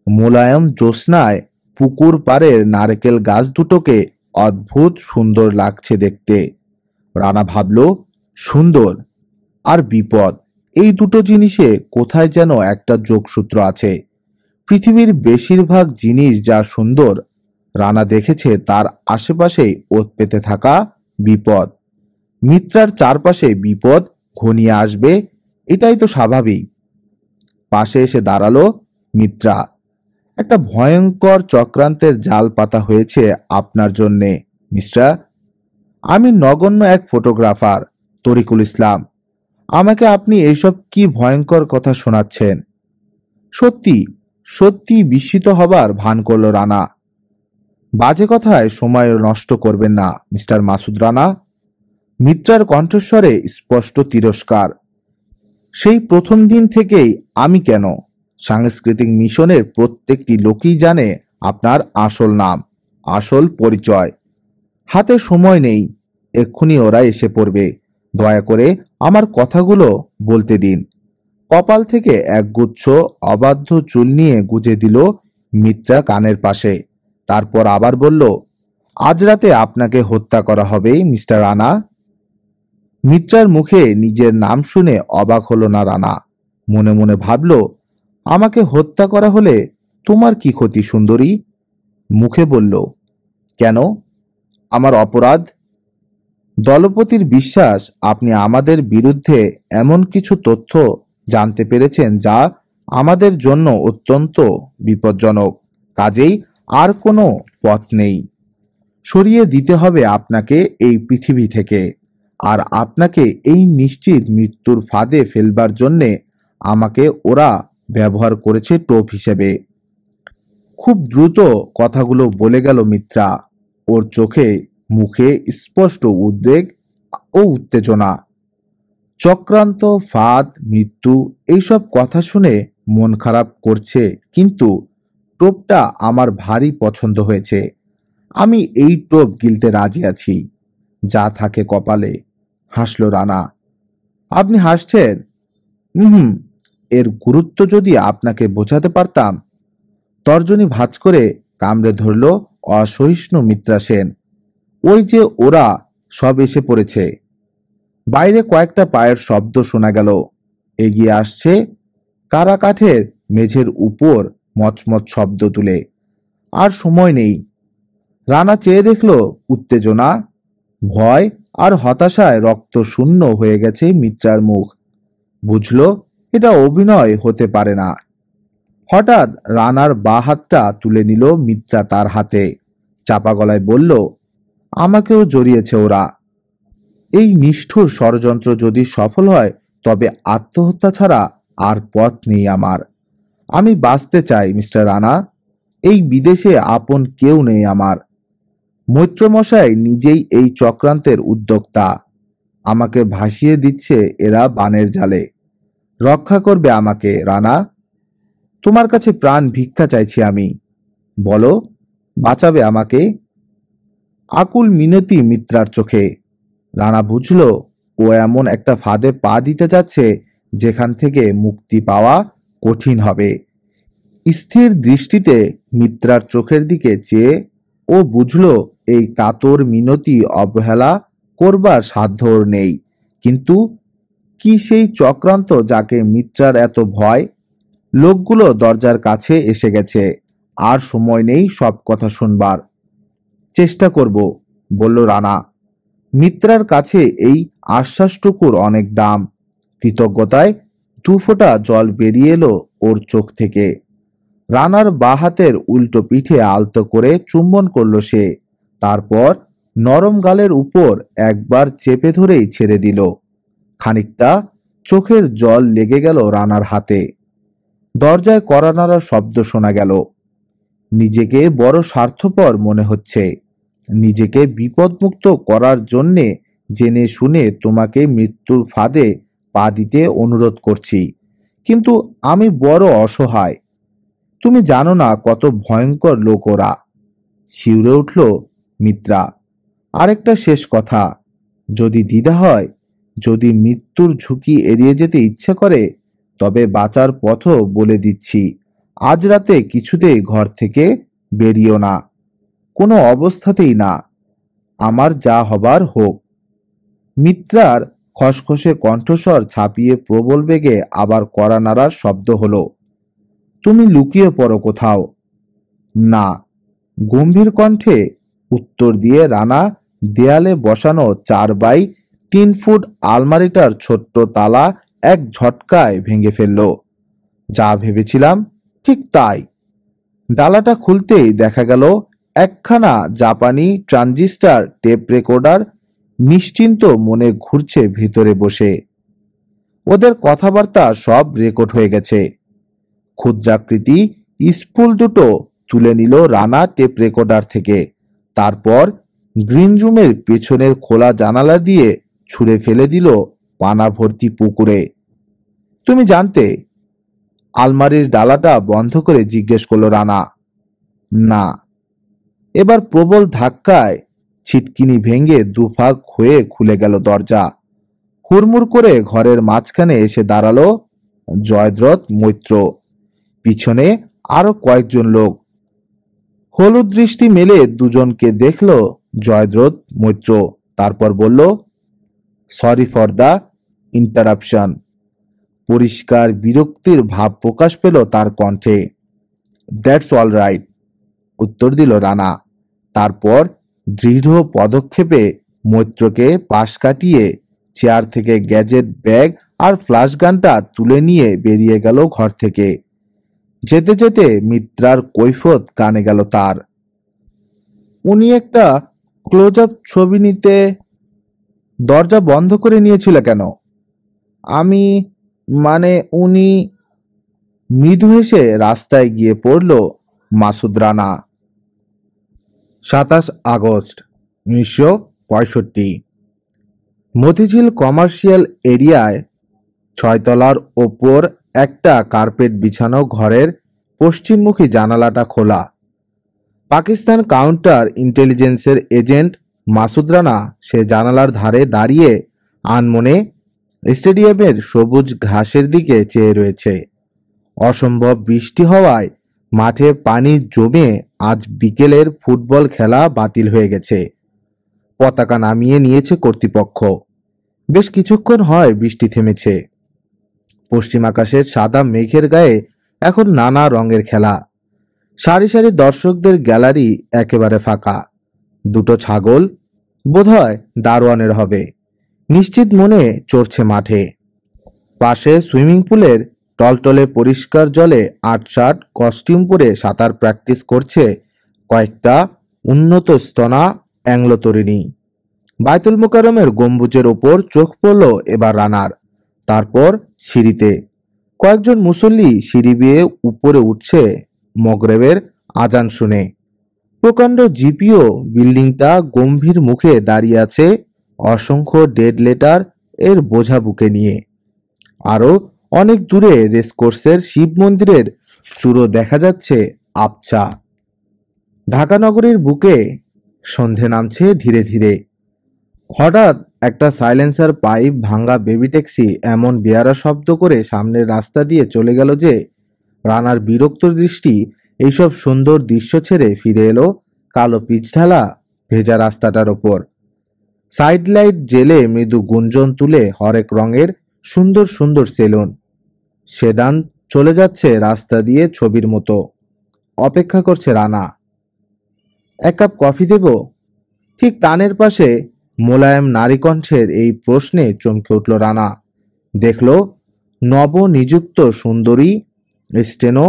মোলায়েম জ্যোৎস্নায় পুকুর পাড়ের নারকেল গাছ দুটোকে অদ্ভুত সুন্দর লাগছে দেখতে। রানা ভাবল, সুন্দর আর বিপদ, এই দুটো জিনিসে কোথায় যেন একটা যোগসূত্র আছে। পৃথিবীর বেশিরভাগ জিনিস যা সুন্দর, রানা দেখেছে তার আশেপাশেই ওত পেতে থাকা বিপদ। মিত্রার চারপাশে বিপদ ঘনিয়ে আসবে, এটাই তো স্বাভাবিক। পাশে এসে দাঁড়ালো মিত্রা। একটা ভয়ঙ্কর চক্রান্তের জাল পাতা হয়েছে আপনার জন্যে, মিস্টার। আমি নগণ্য এক ফটোগ্রাফার, তরিকুল ইসলাম। আমাকে আপনি এইসব কি ভয়ঙ্কর কথা শোনাচ্ছেন? সত্যি সত্যি বিস্মিত হবার ভান করল রানা। বাজে কথায় সময় নষ্ট করবেন না মিস্টার মাসুদ রানা। মিত্রার কণ্ঠস্বরে স্পষ্ট তিরস্কার। সেই প্রথম দিন থেকেই আমি কেন, সাংস্কৃতিক মিশনের প্রত্যেকটি লোকই জানে আপনার আসল নাম, আসল পরিচয়। হাতে সময় নেই, এক্ষুনি ওরা এসে পড়বে। দয়া করে আমার কথাগুলো বলতে দিন। কপাল থেকে একগুচ্ছ অবাধ্য চুল নিয়ে গুজে দিল মিত্রা কানের পাশে। তারপর আবার বলল, আজ রাতে আপনাকে হত্যা করা হবে মিস্টার রানা। মিত্রার মুখে নিজের নাম শুনে অবাক হলো না রানা। মনে মনে ভাবল, আমাকে হত্যা করা হলে তোমার কি ক্ষতি সুন্দরী? মুখে বলল, কেন, আমার অপরাধ? দলপতির বিশ্বাস আপনি আমাদের বিরুদ্ধে এমন কিছু তথ্য জানতে পেরেছেন যা আমাদের জন্য অত্যন্ত বিপজ্জনক। কাজেই আর কোনো পথ নেই। সরিয়ে দিতে হবে আপনাকে এই পৃথিবী থেকে। আর আপনাকে এই নিশ্চিত মৃত্যুর ফাঁদে ফেলবার জন্যে আমাকে ওরা ব্যবহার করেছে টোপ হিসেবে। খুব দ্রুত কথাগুলো বলে গেল মিত্রা। ওর চোখে মুখে স্পষ্ট উদ্বেগ ও উত্তেজনা। চক্রান্ত, ফাঁদ, মৃত্যু, এইসব কথা শুনে মন খারাপ করছে, কিন্তু টোপটা আমার ভারী পছন্দ হয়েছে। আমি এই টোপ গিলতে রাজি আছি, যা থাকে কপালে। হাসল রানা। আপনি হাসছেন? হুম, এর গুরুত্ব যদি আপনাকে বোঝাতে পারতাম। তর্জনী ভাঁজ করে কামড়ে ধরল অসহিষ্ণু মিত্রা সেন। ওই যে ওরা সব এসে পড়েছে। বাইরে কয়েকটা পায়ের শব্দ শোনা গেল। এগিয়ে আসছে কারাকাঠের মেঝের উপর মচমচ শব্দ তুলে। আর সময় নেই। রানা চেয়ে দেখল উত্তেজনা, ভয় আর হতাশায় রক্ত শূন্য হয়ে গেছে মিত্রার মুখ। বুঝল এটা অভিনয় হতে পারে না। হঠাৎ রানার বাঁ হাতটা তুলে নিল মিত্রা তার হাতে। চাপা গলায় বলল, আমাকেও জড়িয়েছে ওরা। এই নিষ্ঠুর ষড়যন্ত্র যদি সফল হয়, তবে আত্মহত্যা ছাড়া আর পথ নেই আমার। আমি বাঁচতে চাই মিস্টার রানা। এই বিদেশে আপন কেউ নেই আমার। মৈত্রমশাই নিজেই এই চক্রান্তের উদ্যোক্তা। আমাকে ভাসিয়ে দিচ্ছে এরা বানের জালে। রক্ষা করবে আমাকে রানা। তোমার কাছে প্রাণ ভিক্ষা চাইছি আমি। বলো, বাঁচাবে আমাকে? আকুল মিনতি মিত্রার চোখে। রানা বুঝল ও এমন একটা ফাঁদে পা দিতে যাচ্ছে যেখান থেকে মুক্তি পাওয়া কঠিন হবে। স্থির দৃষ্টিতে মিত্রার চোখের দিকে চেয়ে ও বুঝল এই কাতর মিনতি অবহেলা করবার সাধ্য ওর নেই। কিন্তু কি সেই চক্রান্ত যাকে মিত্রার এত ভয়? লোকগুলো দরজার কাছে এসে গেছে। আর সময় নেই সব কথা শুনবার। চেষ্টা করব, বলল রানা। মিত্রার কাছে এই আশ্বাসটুকুর অনেক দাম। কৃতজ্ঞতায় দু ফোঁটা জল বেরিয়ে এলো ওর চোখ থেকে। রানার বাঁ হাতের উল্টো পিঠে আলতো করে চুম্বন করল সে। তারপর নরম গালের উপর একবার চেপে ধরেই ছেড়ে দিল। খানিকটা চোখের জল লেগে গেল রানার হাতে। দরজায় কড়া নাড়ার শব্দ শোনা গেল। নিজেকে বড় স্বার্থপর মনে হচ্ছে। নিজেকে বিপদমুক্ত করার জন্যে জেনে শুনে তোমাকে মৃত্যুর ফাঁদে পা দিতে অনুরোধ করছি, কিন্তু আমি বড় অসহায়। তুমি জানো না কত ভয়ঙ্কর লোক ওরা। শিউরে উঠল মিত্রা। আরেকটা শেষ কথা, যদি দ্বিধা হয়, যদি মৃত্যুর ঝুঁকি এড়িয়ে যেতে ইচ্ছে করে, তবে বাঁচার পথও বলে দিচ্ছি। আজ রাতে কিছুতেই ঘর থেকে বেরিও না, কোনো অবস্থাতেই না। আমার যা হবার হোক। মিত্রার খসখসে কণ্ঠস্বর ছাপিয়ে প্রবল বেগে আবার কড়া নাড়ার শব্দ হলো। তুমি লুকিয়ে পড়ো কোথাও। না, গম্ভীর কণ্ঠে উত্তর দিয়ে রানা দেয়ালে বসানো 4x3 ফুট আলমারিটার ছোট্ট তালা এক ঝটকায় ভেঙে ফেলল। যা ভেবেছিলাম ঠিক তাই। ডালাটা খুলতেই দেখা গেল একখানা জাপানি ট্রানজিস্টার টেপ রেকর্ডার নিশ্চিন্ত মনে ঘুরছে ভিতরে বসে। ওদের কথাবার্তা সব রেকর্ড হয়ে গেছে। ক্ষুদ্রাকৃতি স্পুল দুটো তুলে নিল রানা টেপ রেকর্ডার থেকে, তারপর গ্রিন রুমের পেছনের খোলা জানালা দিয়ে ছুঁড়ে ফেলে দিল পানা ভর্তি পুকুরে। তুমি জানতে? আলমারির ডালাটা বন্ধ করে জিজ্ঞেস করলো রানা। না। এবার প্রবল ধাক্কায় ছিটকিনি ভেঙে দুভাগ হয়ে খুলে গেল দরজা। হুড়মুড় করে ঘরের মাঝখানে এসে দাঁড়ালো জয়দ্রথ মৈত্র, পিছনে আরো কয়েকজন লোক। হলুদ দৃষ্টি মেলে দুজনকে দেখল জয়দ্রথ মৈত্র, তারপর বলল, সরি ফর দ্য ইন্টারাপশন। পরিষ্কার বিরক্তির ভাব প্রকাশ পেল তার কণ্ঠে। দ্যাটস অল রাইট, উত্তর দিল রানা। তারপর দৃঢ় পদক্ষেপে মৈত্রকে পাশ কাটিয়ে চেয়ার থেকে গ্যাজেট ব্যাগ আর ফ্ল্যাশ গানটা তুলে নিয়ে বেরিয়ে গেল ঘর থেকে। যেতে যেতে মিত্রার কৈফত কানে গেল তার। উনি একটা ক্লোজ আপ ছবি নিতে দরজা বন্ধ করে নিয়েছিল কেন? আমি মানে উনি। মৃদু হেসে রাস্তায় গিয়ে পড়ল মাসুদ রানা। 27 আগস্ট 1965। মতিঝিল কমার্শিয়াল এরিয়ায় 6 তলার ওপর একটা কার্পেট বিছানো ঘরের পশ্চিমমুখী জানালাটা খোলা। পাকিস্তান কাউন্টার ইন্টেলিজেন্সের এজেন্ট মাসুদ রানা সে জানালার ধারে দাঁড়িয়ে আনমনে স্টেডিয়ামের সবুজ ঘাসের দিকে চেয়ে রয়েছে। অসম্ভব বৃষ্টি হওয়ায় মাঠে পানি জমে আজ বিকেলের ফুটবল খেলা বাতিল হয়ে গেছে। পতাকা নামিয়ে নিয়েছে কর্তৃপক্ষ। বেশ কিছুক্ষণ হয় বৃষ্টি থেমেছে। পশ্চিম আকাশের সাদা মেঘের গায়ে এখন নানা রঙের খেলা। সারি সারি দর্শকদের গ্যালারি একেবারে ফাঁকা। দুটো ছাগল বোধহয় দারোয়ানের হবে, নিশ্চিত মনে চড়ছে মাঠে। পাশে সুইমিং পুলের টলটলে পরিষ্কার জলে আটশাট কস্টিউম পরে সাঁতার প্র্যাকটিস করছে কয়েকটা উন্নত স্তনা অ্যাংলো তরুণী। বায়তুল মোকাররমের গম্বুজের ওপর চোখ পড়ল এবার রানার। তারপর সিঁড়িতে কয়েকজন মুসল্লি সিঁড়ি বেয়ে উপরে উঠছে মগরেবের আজান শুনে। প্রকাণ্ড জিপিও বিল্ডিংটা গম্ভীর মুখে দাঁড়িয়ে আছে অসংখ্য ডেড লেটার এর বোঝা বুকে নিয়ে। আরো অনেক দূরে রেসকোর্সের শিব মন্দিরের চূড়ো দেখা যাচ্ছে আবছা। ঢাকা নগরীর বুকে সন্ধে নামছে ধীরে ধীরে। হঠাৎ একটা সাইলেন্সার পাইপ ভাঙা বেবি ট্যাক্সি এমন বেয়ারা শব্দ করে সামনের রাস্তা দিয়ে চলে গেল যে রানার বিরক্ত দৃষ্টি এইসব সুন্দর দৃশ্য ছেড়ে ফিরে এলো কালো পিচঢালা ভেজা রাস্তাটার ওপর। সাইড লাইট জেলে মৃদু গুঞ্জন তুলে হরেক রঙের সুন্দর সুন্দর সেলুন সেডান চলে যাচ্ছে রাস্তা দিয়ে ছবির মতো। অপেক্ষা করছে রানা। এক কাপ কফি দেব? ঠিক কানের পাশে মোলায়েম নারী কণ্ঠের এই প্রশ্নে চমকে উঠল রানা। দেখল নবনিযুক্ত সুন্দরী steno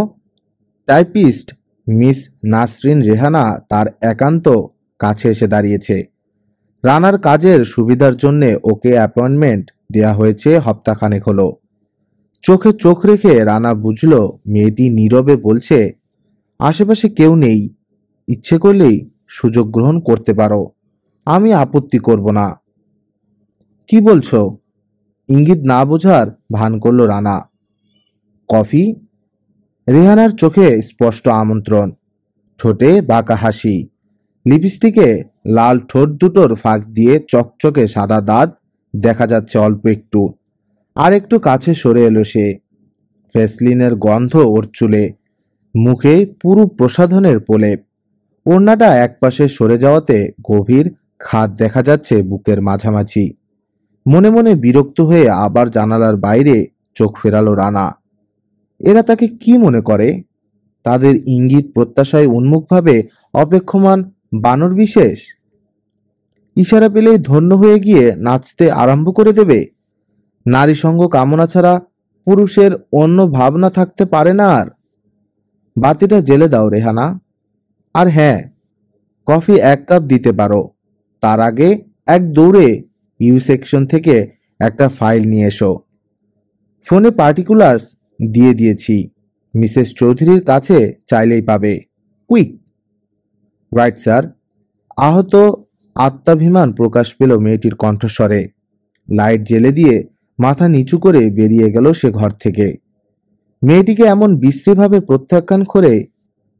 typist miss Nasrin Rehana তার একান্ত কাছে এসে দাঁড়িয়েছে। রানার কাজের সুবিধার জন্য ওকে অ্যাপয়েন্টমেন্ট দেয়া হয়েছে হপ্তাখানেক হলো। চোখে চোখ রেখে রানা বুঝল মেয়েটি নীরবে বলছে, আশেপাশে কেউ নেই, ইচ্ছে করলেই সুযোগ গ্রহণ করতে পারো, আমি আপত্তি করব না। কি বলছো? ইঙ্গিত না বোঝার ভান করল রানা। কফি? রেহানার চোখে স্পষ্ট আমন্ত্রণ, ঠোঁটে বাঁকা হাসি, লিপস্টিকে লাল ঠোঁট দুটোর ফাঁক দিয়ে চকচকে সাদা দাঁত দেখা যাচ্ছে অল্প একটু। আর একটু কাছে সরে এলো সে। ভ্যাসলিনের গন্ধ ওর চুলে, মুখে পুরো প্রসাধনের প্রলেপ। ওড়নাটা একপাশে সরে যাওয়াতে গভীর খাদ দেখা যাচ্ছে বুকের মাঝামাঝি। মনে মনে বিরক্ত হয়ে আবার জানালার বাইরে চোখ ফেরালো রানা। এরা তাকে কি মনে করে? তাদের ইঙ্গিত প্রত্যাশায় উন্মুখভাবে অপেক্ষমান বানর বিশেষ? ইশারা পেলেই ধন্য হয়ে গিয়ে নাচতে আরম্ভ করে দেবে? নারী সঙ্গ কামনা ছাড়া পুরুষের অন্য ভাবনা থাকতে পারে না আর। বাতিটা জ্বেলে দাও রেহানা। আর হ্যাঁ, কফি 1 কাপ দিতে পারো। তার আগে এক দৌড়ে ইউ সেকশন থেকে একটা ফাইল নিয়ে এসো। ফোনে পার্টিকুলার্স দিয়ে দিয়েছি, মিসেস চৌধুরীর কাছে চাইলেই পাবে। কুইক। Right sir. আহত আত্মাভিমান প্রকাশ পেল মেয়েটির কণ্ঠস্বরে। লাইট জ্বেলে দিয়ে মাথা নিচু করে বেরিয়ে গেল সে ঘর থেকে। মেয়েটিকে এমন বিশ্রীভাবে প্রত্যাখ্যান করে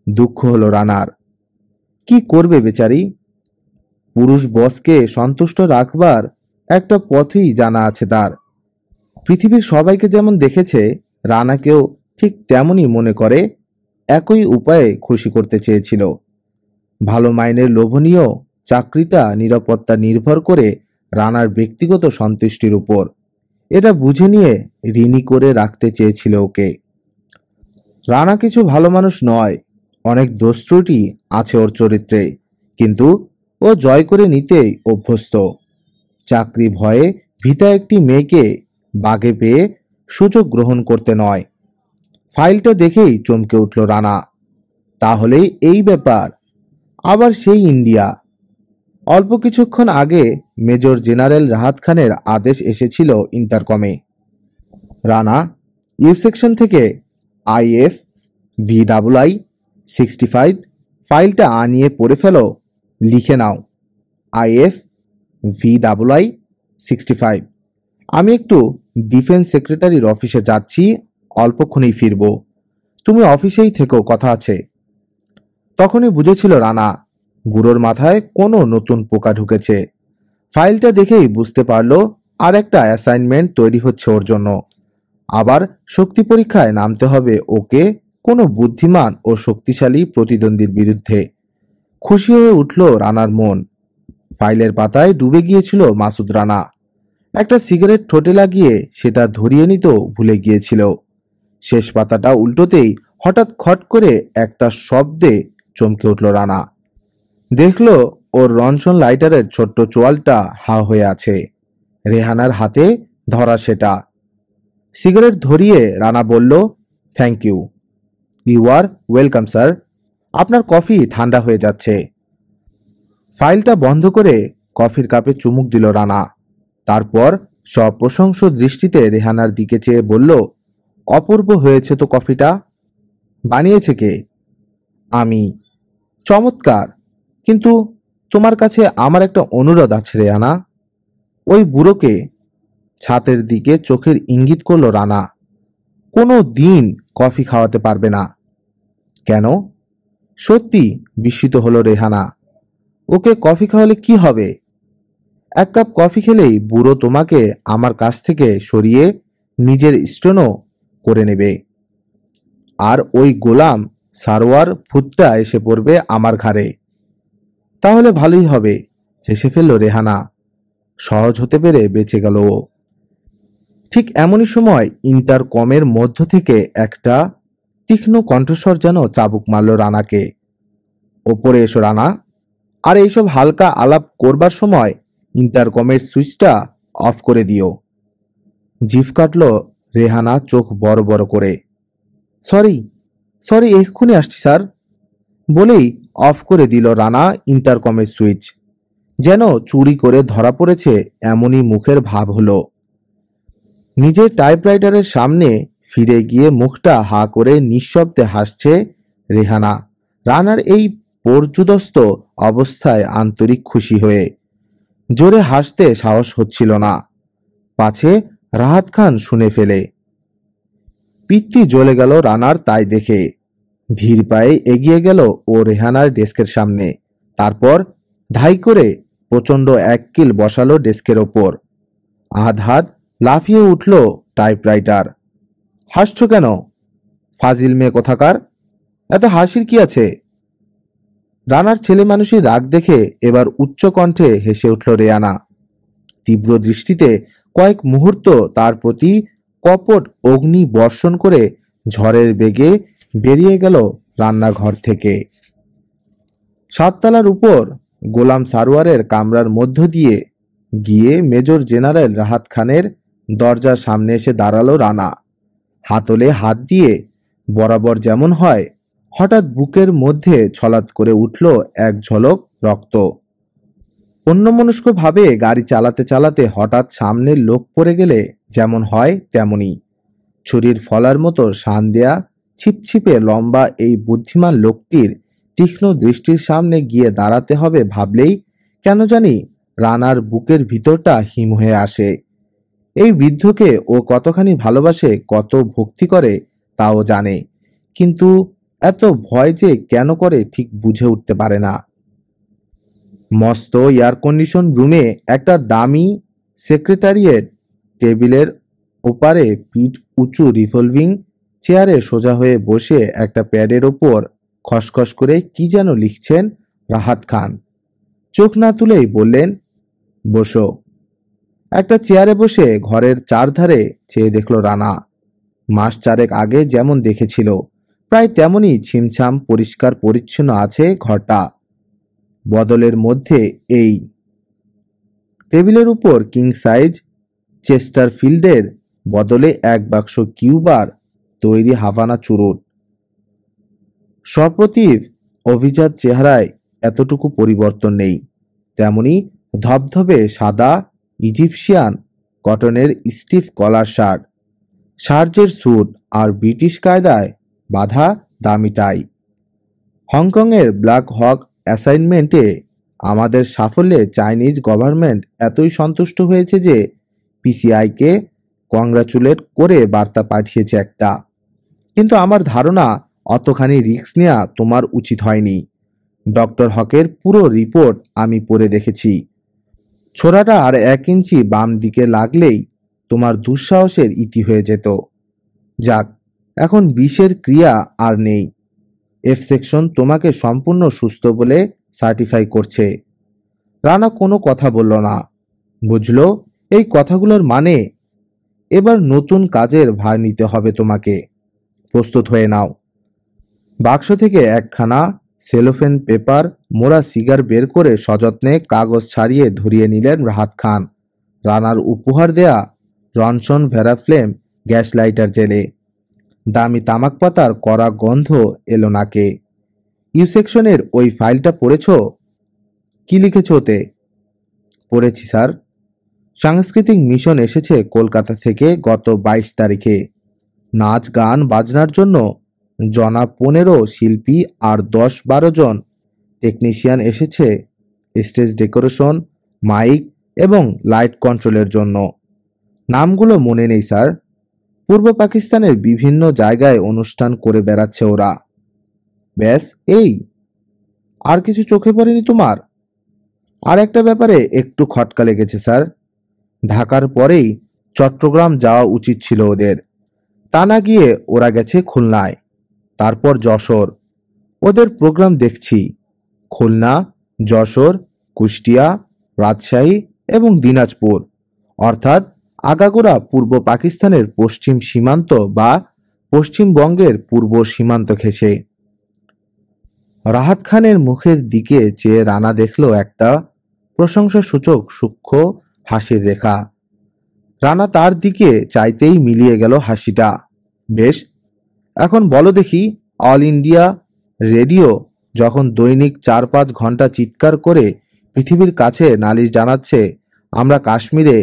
দুঃখ হলো রানার। কি করবে বেচারি? পুরুষ বসকে সন্তুষ্ট রাখবার একটা পথই জানা আছে তার। পৃথিবীর সবাইকে যেমন দেখেছে, রানাকেও ঠিক তেমনই মনে করে। একই উপায়ে খুশি করতে চেয়েছিল। ভালো মাইনের লোভনীয় চাকরিটা নিরাপত্তা নির্ভর করে রানার ব্যক্তিগত সন্তুষ্টির উপর। এটা বুঝে নিয়ে ঋণী করে রাখতে চেয়েছিল ওকে। রানা কিছু ভালো মানুষ নয়, অনেক দোষ ত্রুটি আছে ওর চরিত্রে, কিন্তু ও জয় করে নিতেই অভ্যস্ত। চাকরি ভয়ে ভীতা একটি মেয়েকে বাগে পেয়ে সুযোগ গ্রহণ করতে নয়। ফাইলটা দেখেই চমকে উঠল রানা। তাহলে এই ব্যাপার, আবার সেই ইন্ডিয়া। অল্প কিছুক্ষণ আগে মেজর জেনারেল রাহাত খানের আদেশ এসেছিল ইন্টারকমে। রানা, ইউ সেকশন থেকে IF VII 65 ফাইলটা আনিয়ে পড়ে ফেলো। লিখে নাও, IF VII 65। আমি একটু ডিফেন্স সেক্রেটারির অফিসে যাচ্ছি, অল্পক্ষণেই ফিরব। তুমি অফিসেই থেকো, কথা আছে। তখনই বুঝেছিল রানা বুড়োর মাথায় কোনো নতুন পোকা ঢুকেছে। ফাইলটা দেখেই বুঝতে পারল আর একটা অ্যাসাইনমেন্ট তৈরি হচ্ছে ওর জন্য। আবার শক্তি পরীক্ষায় নামতে হবে ওকে কোনো বুদ্ধিমান ও শক্তিশালী প্রতিদ্বন্দ্বীর বিরুদ্ধে। খুশি হয়ে উঠল রানার মন। ফাইলের পাতায় ডুবে গিয়েছিল মাসুদ রানা। একটা সিগারেট ঠোঁটে লাগিয়ে সেটা ধরিয়ে নিত ভুলে গিয়েছিল। শেষ পাতাটা উল্টোতেই হঠাৎ খট করে একটা শব্দে চমকে উঠল রানা। দেখল ওর রনসন লাইটারের ছোট্ট চোয়ালটা হা হয়ে আছে। রেহানার হাতে ধরা সেটা। সিগারেট ধরিয়ে রানা বলল, thank you. You are welcome sir. আপনার কফি ঠান্ডা হয়ে যাচ্ছে। ফাইলটা বন্ধ করে কফির কাপে চুমুক দিল রানা। তারপর সপ্রশংস দৃষ্টিতে রেহানার দিকে চেয়ে বলল, অপূর্ব হয়েছে তো কফিটা। বানিয়েছে কে? আমি। চমৎকার। কিন্তু তোমার কাছে আমার একটা অনুরোধ আছে রেহানা। ওই বুড়োকে, ছাতের দিকে চোখের ইঙ্গিত করল রানা, কোনো দিন কফি খাওয়াতে পারবে না। কেন? সত্যি বিস্মিত হলো রেহানা। ওকে কফি খাওয়ালে কি হবে? 1 কাপ কফি খেলেই বুড়ো তোমাকে আমার কাছ থেকে সরিয়ে নিজের স্টোনও করে নেবে। আর ওই গোলাম সারোয়ার ভূতটা এসে পড়বে আমার ঘাড়ে। তাহলে ভালোই হবে, হেসে ফেলল রেহানা। সহজ হতে পেরে বেঁচে গেল ও। ঠিক এমনই সময় ইন্টারকমের মধ্য থেকে একটা তীক্ষ্ণ কণ্ঠস্বর যেন চাবুক মারল রানাকে। ওপরে এসো রানা, আর এইসব হালকা আলাপ করবার সময় ইন্টারকমের সুইচটা অফ করে দিও। জিভ কাটল রেহানা চোখ বড় বড় করে। সরি সরি, এক্ষুনি আসছি স্যার, বলেই অফ করে দিল রানা ইন্টারকমের সুইচ। যেন চুরি করে ধরা পড়েছে এমনই মুখের ভাব হলো। নিজের টাইপরাইটারের সামনে ফিরে গিয়ে মুখটা হা করে নিঃশব্দে হাসছে রেহানা, রানার এই পর্যুদস্ত অবস্থায় আন্তরিক খুশি হয়ে। জোরে হাসতে সাহস হচ্ছিল না, পাছে রাহাত খান শুনে ফেলে। পিত্তি জ্বলে গেল রানার তাই দেখে। ধীর পায়ে এগিয়ে গেল ও রেহানার ডেস্কের সামনে। তারপর ধাই করে প্রচণ্ড এক কিল বসালো ডেস্কের ওপর। আধ লাফিয়ে উঠল টাইপরাইটার। হাসছ কেন, ফাজিল মেয়ে কোথাকার? এত হাসির কি আছে? রানার ছেলে মানুষই রাগ দেখে এবার উচ্চ কণ্ঠে হেসে উঠল রেয়ানা। তীব্র দৃষ্টিতে কয়েক মুহূর্ত তার প্রতি কপট অগ্নি বর্ষণ করে ঝড়ের বেগে বেরিয়ে গেল রান্নাঘর থেকে। 7 তলার উপর গোলাম সারোয়ারের কামরার মধ্য দিয়ে গিয়ে মেজর জেনারেল রাহাত খানের দরজার সামনে এসে দাঁড়ালো রানা। হাতলে হাত দিয়ে বরাবর যেমন হয়, হঠাৎ বুকের মধ্যে ছলাৎ করে উঠল এক ঝলক রক্ত। অন্যমনস্কভাবে গাড়ি চালাতে চালাতে হঠাৎ সামনের লোক পড়ে গেলে যেমন হয় তেমনি ছুরির ফলার মতো শান দেয়া ছিপছিপে লম্বা এই বুদ্ধিমান লোকটির তীক্ষ্ণ দৃষ্টির সামনে গিয়ে দাঁড়াতে হবে ভাবলেই কেন জানি রানার বুকের ভিতরটা হিম হয়ে আসে। এই বৃদ্ধকে ও কতখানি ভালোবাসে, কত ভক্তি করে তাও জানে, কিন্তু এত ভয় যে কেন করে ঠিক বুঝে উঠতে পারে না। মস্ত এয়ার কন্ডিশন রুমে একটা দামি সেক্রেটারিয়েট টেবিলের ওপারে পিঠ উঁচু রিভলভিং চেয়ারে সোজা হয়ে বসে একটা প্যাডের ওপর খসখস করে কি যেন লিখছেন রাহাত খান। চোখ না তুলেই বললেন, বসো। একটা চেয়ারে বসে ঘরের চারধারে চেয়ে দেখল রানা। মাস চারেক আগে যেমন দেখেছিল প্রায় তেমনই ছিমছাম পরিষ্কার পরিচ্ছন্ন আছে ঘরটা। বদলের মধ্যে এই টেবিলের উপর কিং সাইজ চেস্টারফিল্ডের বদলে এক বাক্স কিউবার তৈরি হাভানা চুরুট। সপ্রতিভ অভিজাত চেহারায় এতটুকু পরিবর্তন নেই। তেমনি ধবধবে সাদা ইজিপশিয়ান কটনের স্টিফ কলার শার্ট, সার্জের স্যুট আর ব্রিটিশ কায়দায় বাঁধা দামি টাই। হংকংয়ের ব্ল্যাক হক অ্যাসাইনমেন্টে আমাদের সাফল্যে চাইনিজ গভর্নমেন্ট এতই সন্তুষ্ট হয়েছে যে পিসিআইকে কংগ্রাচুলেট করে বার্তা পাঠিয়েছে একটা। কিন্তু আমার ধারণা অতখানি রিস্ক নেওয়া তোমার উচিত হয়নি। ডক্টর হকের পুরো রিপোর্ট আমি পড়ে দেখেছি। ছোড়াটা আর 1 ইঞ্চি বাম দিকে লাগলেই তোমার দুঃসাহসের ইতি হয়ে যেত। যাক, এখন বিষের ক্রিয়া আর নেই। এফ সেকশন তোমাকে সম্পূর্ণ সুস্থ বলে সার্টিফাই করছে। রানা কোনো কথা বলল না। বুঝলো এই কথাগুলোর মানে। এবার নতুন কাজের ভার নিতে হবে তোমাকে। প্রস্তুত হয়ে নাও। বাক্স থেকে একখানা সেলোফেন পেপার মোড়া সিগার বের করে সযত্নে কাগজ ছাড়িয়ে ধরিয়ে নিলেন রাহাত খান। রানার উপহার দেয়া রনসন ভেরাফ্লেম গ্যাস লাইটার জেলে দামি তামাক পাতার কড়া গন্ধ এলো নাকে। ইউ সেকশনের ওই ফাইলটা পড়েছ? কি লিখেছ ওতে? পড়েছি স্যার। সাংস্কৃতিক মিশন এসেছে কলকাতা থেকে গত 22 তারিখে। নাচ গান বাজনার জন্য জনা 15 শিল্পী আর 10-12 জন টেকনিশিয়ান এসেছে স্টেজ ডেকোরেশন, মাইক এবং লাইট কন্ট্রোলের জন্য। নামগুলো মনে নেই স্যার। পূর্ব পাকিস্তানের বিভিন্ন জায়গায় অনুষ্ঠান করে বেড়াচ্ছে ওরা। ব্যাস এই? আর কিছু চোখে পড়েনি তোমার? আর একটা ব্যাপারে একটু খটকা লেগেছে স্যার। ঢাকার পরেই চট্টগ্রাম যাওয়া উচিত ছিল ওদের। তা না গিয়ে ওরা গেছে খুলনায়, তারপর যশোর। ওদের প্রোগ্রাম দেখছি খুলনা, যশোর, কুষ্টিয়া, রাজশাহী এবং দিনাজপুর, অর্থাৎ আগাগোড়া পূর্ব পাকিস্তানের পশ্চিম সীমান্ত বা পশ্চিমবঙ্গের পূর্ব সীমান্ত ঘেঁষে। রাহাত খানের মুখের দিকে চেয়ে রানা দেখল একটা প্রশংসাসূচক সূক্ষ্ম হাসির রেখা। রানা তার দিকে চাইতেই মিলিয়ে গেল হাসিটা। বেশ, এখন বলো দেখি, অল ইন্ডিয়া রেডিও যখন দৈনিক 4-5 ঘন্টা চিৎকার করে পৃথিবীর কাছে নালিশ জানাচ্ছে আমরা কাশ্মীরে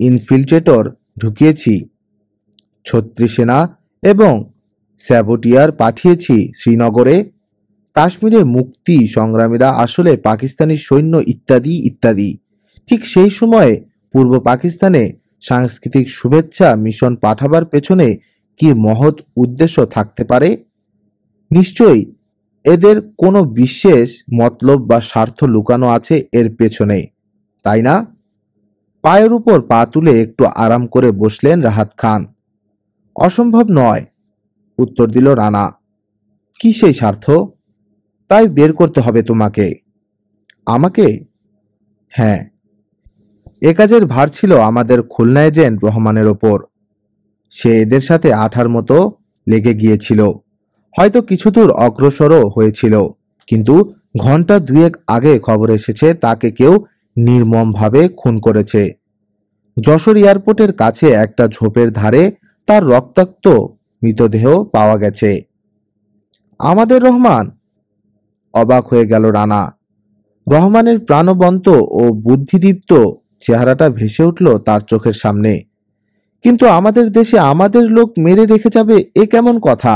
ইনফিল্ট্রেটর ঢুকিয়েছি, ছত্রি সেনা এবং স্যাবোটিয়ার পাঠিয়েছি শ্রীনগরে, কাশ্মীরে মুক্তি সংগ্রামীরা আসলে পাকিস্তানি সৈন্য ইত্যাদি ইত্যাদি, ঠিক সেই সময়ে পূর্ব পাকিস্তানে সাংস্কৃতিক শুভেচ্ছা মিশন পাঠাবার পেছনে কি মহৎ উদ্দেশ্য থাকতে পারে? নিশ্চয়ই এদের কোনো বিশেষ মতলব বা স্বার্থ লুকানো আছে এর পেছনে, তাই না? পায়ের উপর পা তুলে একটু আরাম করে বসলেন রাহাত খান। অসম্ভব নয়, উত্তর দিল রানা। কি সেই স্বার্থ? তাই বের করতে হবে তোমাকে। আমাকে? হ্যাঁ। এ কাজের ভার ছিল আমাদের খুলনা এজেন্ট রহমানের ওপর। সে এদের সাথে আঠার মতো লেগে গিয়েছিল। হয়তো কিছু দূর অগ্রসরও হয়েছিল, কিন্তু ঘন্টা দুয়েক আগে খবর এসেছে তাকে কেউ নির্মমভাবে খুন করেছে। যশোর এয়ারপোর্টের কাছে একটা ঝোপের ধারে তার রক্তাক্ত মৃতদেহ পাওয়া গেছে। আমাদের রহমান? অবাক হয়ে গেল রানা। রহমানের প্রাণবন্ত ও বুদ্ধিদীপ্ত চেহারাটা ভেসে উঠল তার চোখের সামনে। কিন্তু আমাদের দেশে আমাদের লোক মেরে রেখে যাবে, এ কেমন কথা?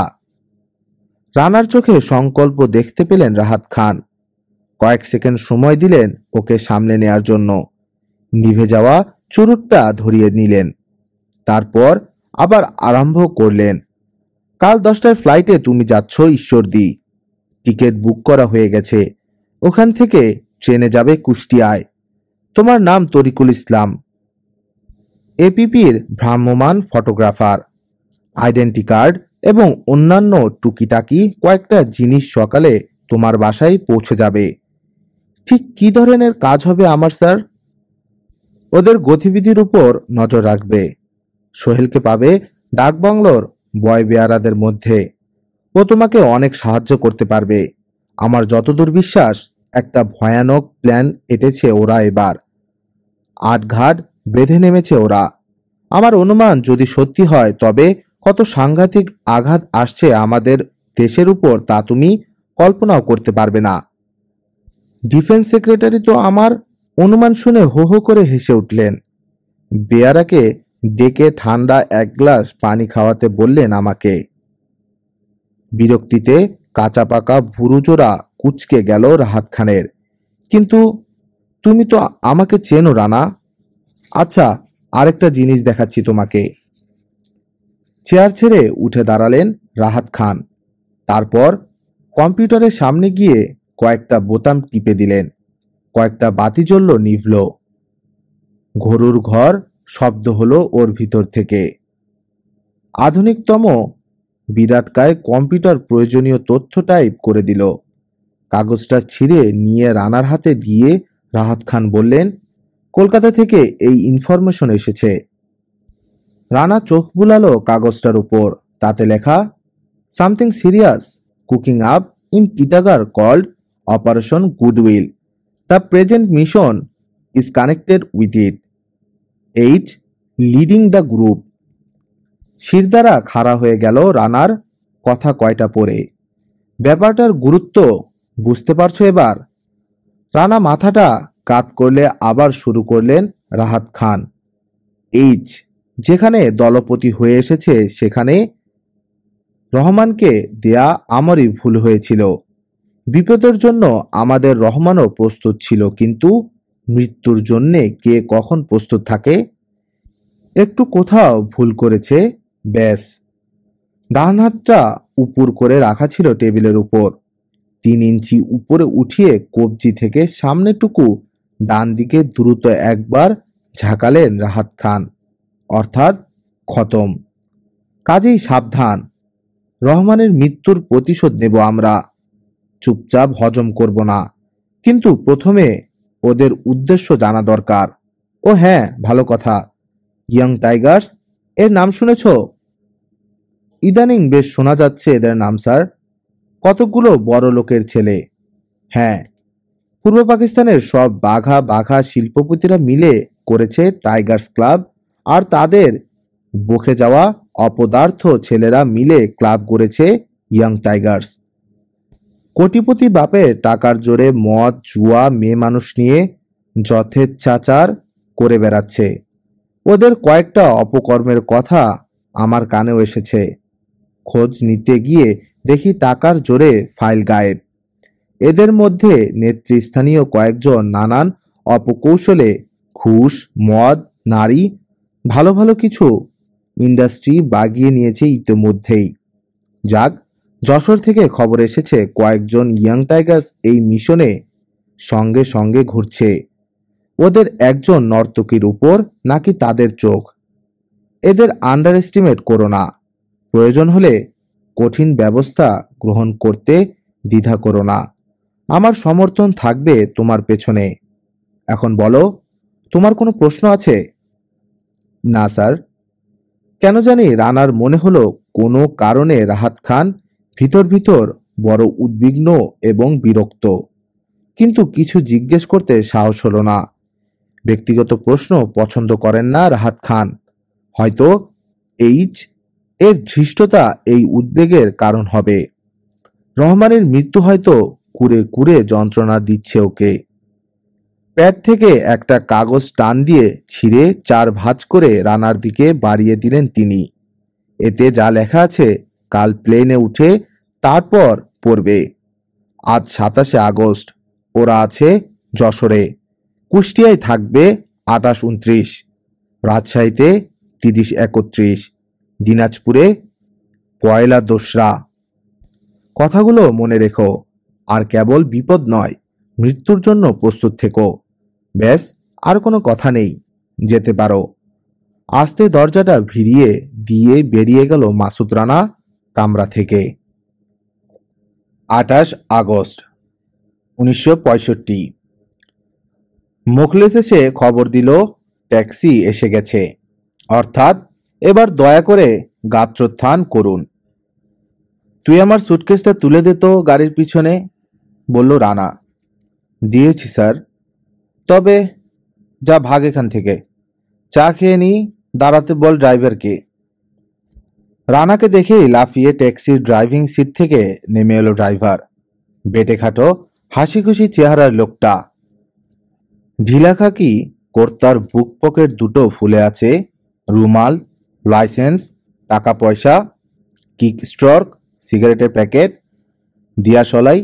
রানার চোখে সংকল্প দেখতে পেলেন রাহাত খান। কয়েক সেকেন্ড সময় দিলেন ওকে সামলে নেয়ার জন্য। নিভে যাওয়া চুরুটটা ধরিয়ে নিলেন। তারপর আবার আরম্ভ করলেন। কাল 10টার ফ্লাইটে তুমি যাচ্ছ ঈশ্বরদী। টিকিট বুক করা হয়ে গেছে। ওখান থেকে ট্রেনে যাবে কুষ্টিয়ায়। তোমার নাম তরিকুল ইসলাম। এপিপির ভ্রাম্যমাণ ফটোগ্রাফার। আইডেন্টি কার্ড এবং অন্যান্য টুকিটাকি কয়েকটা জিনিস সকালে তোমার বাসায় পৌঁছে যাবে। ঠিক কি ধরনের কাজ হবে আমার স্যার? ওদের গতিবিধির উপর নজর রাখবে। সোহেলকে পাবে ডাকবাংলোর বয় বেয়ারাদের মধ্যে। ও তোমাকে অনেক সাহায্য করতে পারবে। আমার যতদূর বিশ্বাস, একটা ভয়ানক প্ল্যান এঁটেছে ওরা এবার। আটঘাট বেঁধে নেমেছে ওরা। আমার অনুমান যদি সত্যি হয়, তবে কত সাংঘাতিক আঘাত আসছে আমাদের দেশের উপর তা তুমি কল্পনাও করতে পারবে না। ডিফেন্স সেক্রেটারি তো আমার অনুমান শুনে হো হো করে হেসে উঠলেন। বেয়ারাকে ডেকে ঠান্ডা এক গ্লাস পানি খাওয়াতে বললেন আমাকে। বিরক্তিতে কাঁচা পাকা ভুরুজোড়া কুঁচকে গেল রাহাত খানের। কিন্তু তুমি তো আমাকে চেনো রানা। আচ্ছা, আরেকটা জিনিস দেখাচ্ছি তোমাকে। চেয়ার ছেড়ে উঠে দাঁড়ালেন রাহাত খান। তারপর কম্পিউটারের সামনে গিয়ে কয়েকটা বোতাম টিপে দিলেন। কয়েকটা বাতি জ্বলল, নিভল। ঘরুর ঘর শব্দ হলো ওর ভিতর থেকে। আধুনিকতম বিরাটকায় কম্পিউটার প্রয়োজনীয় তথ্য টাইপ করে দিল। কাগজটা ছিঁড়ে নিয়ে রানার হাতে দিয়ে রাহাত খান বললেন, কলকাতা থেকে এই ইনফরমেশন এসেছে। রানা চোখ বুলালো কাগজটার উপর। তাতে লেখা, something serious cooking up in Titagarh called operation goodwill. The present mission is connected with it. H leading the group. শিরদাঁড়া খাড়া হয়ে গেল রানার কথা কয়টা পড়ে। ব্যাপারটার গুরুত্ব বুঝতে পারছো এবার? রানা মাথাটা কাত করলে আবার শুরু করলেন রাহাত খান। এইচ, যেখানে দলপতি হয়ে এসেছে সেখানে রহমানকে দেয়া আমারই ভুল হয়েছিল। বিপদের জন্য আমাদের রহমানও প্রস্তুত ছিল, কিন্তু মৃত্যুর জন্যে কে কখন প্রস্তুত থাকে? একটু কোথাও ভুল করেছে, ব্যাস। ডান হাতটা উপুর করে রাখা ছিল টেবিলের উপর। 3 ইঞ্চি উপরে উঠিয়ে কবজি থেকে সামনেটুকু ডান দিকে দ্রুত একবার ঝাঁকালেন রাহাত খান। অর্থাৎ খতম। কাজেই সাবধান। রহমানের মৃত্যুর প্রতিশোধ নেব আমরা। চুপচাপ হজম করব না, কিন্তু প্রথমে ওদের উদ্দেশ্য জানা দরকার। ও হ্যাঁ, ভালো কথা, ইয়াং টাইগার্স এর নাম শুনেছ? ইদানিং বেশ শোনা যাচ্ছে এদের নাম স্যার। কতগুলো বড় লোকের ছেলে। হ্যাঁ, পূর্ব পাকিস্তানের সব বাঘা বাঘা শিল্পপতিরা মিলে করেছে টাইগার্স ক্লাব, আর তাদের বকে যাওয়া অপদার্থ ছেলেরা মিলে ক্লাব করেছে ইয়াং টাইগার্স। কোটিপতি বাপের টাকার জোরে মদ, জুয়া, মেয়ে মানুষ নিয়ে যথেচ্ছাচার করে বেড়াচ্ছে। ওদের কয়েকটা অপকর্মের কথা আমার কানেও এসেছে। খোঁজ নিতে গিয়ে দেখি টাকার জোরে ফাইল গায়েব। এদের মধ্যে নেতৃস্থানীয় কয়েকজন নানান অপকৌশলে ঘুষ, মদ, নারী, ভালো ভালো কিছু ইন্ডাস্ট্রি বাগিয়ে নিয়েছে ইতিমধ্যেই। যাক, যশোর থেকে খবর এসেছে কয়েকজন ইয়াং টাইগার্স এই মিশনে সঙ্গে সঙ্গে ঘুরছে। ওদের একজন নর্তকীর উপর নাকি তাদের চোখ। এদের আন্ডার এস্টিমেট করো না। প্রয়োজন হলে কঠিন ব্যবস্থা গ্রহণ করতে দ্বিধা করো না। আমার সমর্থন থাকবে তোমার পেছনে। এখন বলো, তোমার কোনো প্রশ্ন আছে? না স্যার। কেন জানি রানার মনে হলো কোনো কারণে রাহাত খান ভিতর ভিতর বড় উদ্বিগ্ন এবং বিরক্ত, কিন্তু কিছু জিজ্ঞেস করতে সাহস হলো না। ব্যক্তিগত প্রশ্ন পছন্দ করেন না রাহাত খান। হয়তো এইচ এর ধৃষ্টতা এই উদ্বেগের কারণ হবে। রহমানের মৃত্যু হয়তো কুরে কুরে যন্ত্রণা দিচ্ছে ওকে। প্যাড থেকে একটা কাগজ টান দিয়ে ছিঁড়ে 4 ভাঁজ করে রানার দিকে বাড়িয়ে দিলেন তিনি। এতে যা লেখা আছে কাল প্লেনে উঠে তারপর পড়বে। আজ 27 আগস্ট, ওরা আছে যশোরে, কুষ্টিয়ায় থাকবে 28-29, রাজশাহীতে 30-31, দিনাজপুরে 1-2। কথাগুলো মনে রেখো, আর কেবল বিপদ নয়, মৃত্যুর জন্য প্রস্তুত থেকো। ব্যাস, আর কোনো কথা নেই, যেতে পারো। আস্তে দরজাটা ভিড়িয়ে দিয়ে বেরিয়ে গেল মাসুদ রানা কামরা থেকে। 28 আগস্ট 1965। মুখলেস এসে খবর দিল ট্যাক্সি এসে গেছে, অর্থাৎ এবার দয়া করে গাত্রোত্থান করুন। তুই আমার সুটকেসটা তুলে দে তো গাড়ির পিছনে, বলল রানা। দিয়েছি স্যার। তবে যা ভাগ এখান থেকে, চা খেয়ে নি, দাঁড়াতে বল ড্রাইভারকে। রানাকে দেখেই লাফিয়ে ট্যাক্সির ড্রাইভিং সিট থেকে নেমে এলো ড্রাইভার। বেটে খাটো হাসি খুশি চেহারার লোকটা। ঢিলা খাকি কর্তার বুক পকেট দুটো ফুলে আছে, রুমাল, লাইসেন্স, টাকা পয়সা, কিক স্ট্রক, সিগারেটের প্যাকেট, দিয়াশলাই,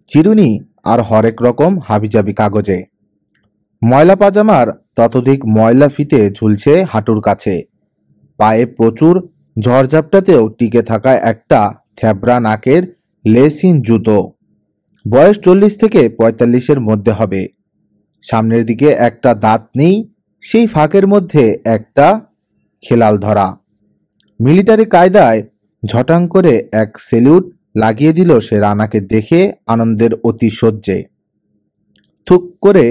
চিরুনি আর হরেক রকম হাবিজাবি কাগজে। ময়লা পাজামার ততোধিক ময়লা ফিতে ঝুলছে হাঁটুর কাছে। পায়ে প্রচুর ঝড়ঝাপটাতেও টিকে থাকা একটা থ্যাবড়া নাকের লেসহীন জুতো। বয়স 40 থেকে 45-এর মধ্যে হবে। সামনের দিকে একটা দাঁত নেই, সেই ফাঁকের মধ্যে একটা খেলাল ধরা। মিলিটারি কায়দায় ঝটাং করে এক সেলুট লাগিয়ে দিল সে রানাকে দেখে আনন্দের অতিশয্যে। থুক করে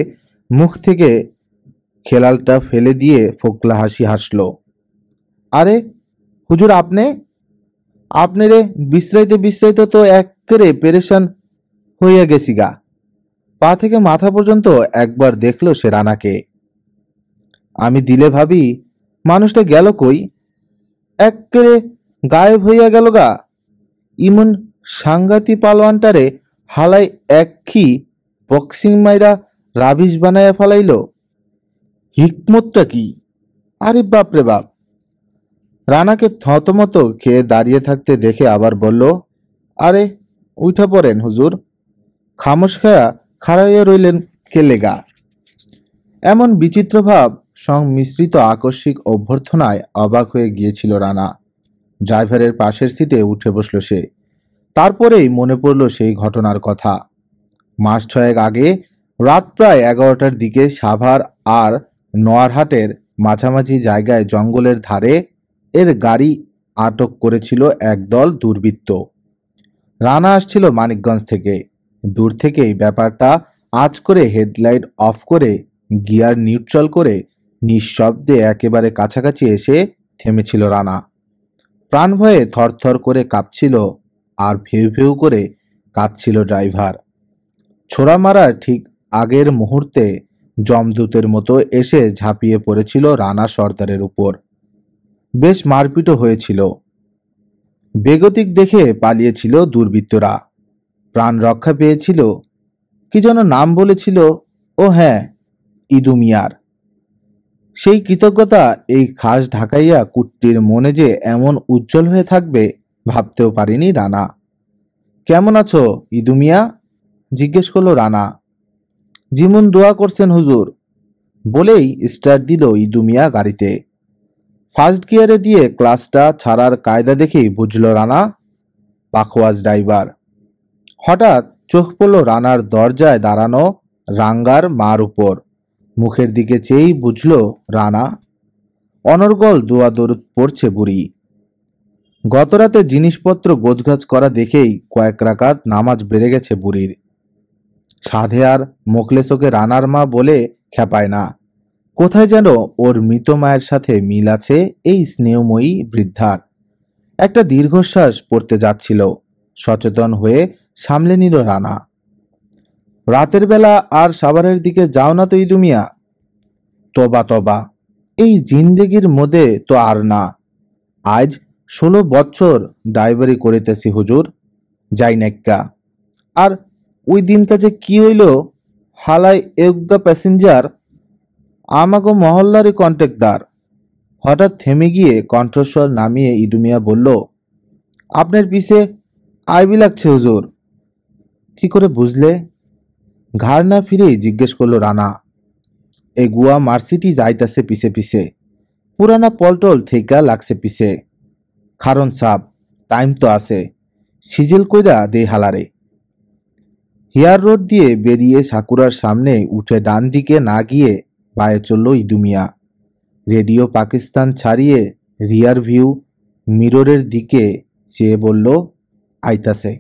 মুখ থেকে খেলালটা ফেলে দিয়ে ফোকলা হাসি হাসল। আরে হুজুর, আপনি রে বিশ্রাইতে বিশ্রাইতে তো একেবারে পেরেশান হইয়া গেছি গা। পা থেকে মাথা পর্যন্ত একবার দেখলো সে রানাকে। আমি দিলে ভাবি মানুষটা গেল কই, একেবারে গায়েব হইয়া গেল গা। ইমন সাংঘাতি পালোয়ানটারে হালাই একই বক্সিং মাইরা রাবিশ বানাইয়া ফালাইল। হিকমতটা কি? আরে বাপ রে বাপ। রানাকে থতমত খেয়ে দাঁড়িয়ে থাকতে দেখে আবার বলল, আরে উঠা পড়েন হুজুর, খামোশ খায়া খাড়া হইয়া রইলেন কেলেগা। এমন বিচিত্র ভাব সংমিশ্রিত আকস্মিক অভ্যর্থনায় অবাক হয়ে গিয়েছিল রানা। ড্রাইভারের পাশের সিটে উঠে বসল সে। তারপরেই মনে পড়ল সেই ঘটনার কথা। মাস 6 আগে রাত প্রায় 11টার দিকে সাভার আর নোয়ারহাটের মাঝামাঝি জায়গায় জঙ্গলের ধারে এর গাড়ি আটক করেছিল একদল দুর্বৃত্ত। রানা আসছিল মানিকগঞ্জ থেকে। দূর থেকেই ব্যাপারটা আঁচ করে হেডলাইট অফ করে গিয়ার নিউট্রাল করে নিঃশব্দে একেবারে কাছাকাছি এসে থেমেছিল রানা। প্রাণ ভয়ে থরথর করে কাঁপছিল আর ভেউ ভেউ করে কাঁদছিল ড্রাইভার। ছোড়া মারার ঠিক আগের মুহূর্তে যমদূতের মতো এসে ঝাঁপিয়ে পড়েছিল রানা সর্দারের উপর। বেশ মারপিটও হয়েছিল। বেগতিক দেখে পালিয়েছিল দুর্বৃত্তরা। প্রাণ রক্ষা পেয়েছিল। কি যেন নাম বলেছিল, ও হ্যাঁ, ইদু মিয়ার। সেই কৃতজ্ঞতা এই খাস ঢাকাইয়া কুট্টির মনে যে এমন উজ্জ্বল হয়ে থাকবে ভাবতেও পারিনি রানা। কেমন আছো ইদু মিয়া? জিজ্ঞেস করলো রানা। জিমুন দোয়া করছেন হুজুর, বলেই স্টার্ট দিল ইদু মিয়া গাড়িতে। ফার্স্ট গিয়ারে দিয়ে ক্লাসটা ছাড়ার কায়দা দেখেই বুঝল রানা পাখোয়াজ ড্রাইভার। হঠাৎ চোখ পড়ল রানার দরজায় দাঁড়ানো রাঙ্গার মার উপর। মুখের দিকে চেয়েই বুঝল রানা। অনর্গল দোয়া দরুদ পড়ছে বুড়ি। গতরাতে জিনিসপত্র গোছগাছ করা দেখেই কয়েক রাকাত নামাজ বেড়ে গেছে বুড়ির। সাধে আর মোখলেসকে রানার মা বলে খেপায় না। কোথায় যেন ওর মৃত মায়ের সাথে মিল আছে এই স্নেহময়ী বৃদ্ধার। একটা দীর্ঘশ্বাস পড়তে যাচ্ছিল। সচেতন হয়ে সামলে নিল রানা। রাতের বেলা আর সাভারের দিকে যাও না তো ইদু মিয়া? তবা তবা, এই জিন্দেগির মধ্যে তো আর না। আজ 16 বছর ড্রাইভারি করিতেছি হুজুর, যাই নাক্কা। আর ওই দিনটা যে কি হইল, হালাই একদা প্যাসেঞ্জার আমাগো মহল্লারই কন্ট্রাক্টর। হঠাৎ থেমে গিয়ে কণ্ঠস্বর নামিয়ে ইদু মিয়া বলল, আপনার পিছে আইবি লাগছে হুজুর। কি করে বুঝলে? ঘাড় না ফিরেই জিজ্ঞেস করলো রানা। এগুয়া মার্সিডিজ আইতাছে পিছে পিছে, পুরানা পল্টল থেইকা লাগছে পিছে। খারণ সাপ, টাইম তো আছে, সিজিল কইরা দে হালারে। হিয়ার রোড দিয়ে বেরিয়ে সাকুরার সামনে উঠে ডান দিকে না গিয়ে বায়ে চলল ইদু মিয়া। রেডিও পাকিস্তান ছাড়িয়ে রিয়ার ভিউ মিররের দিকে চেয়ে বলল, আইতাছে।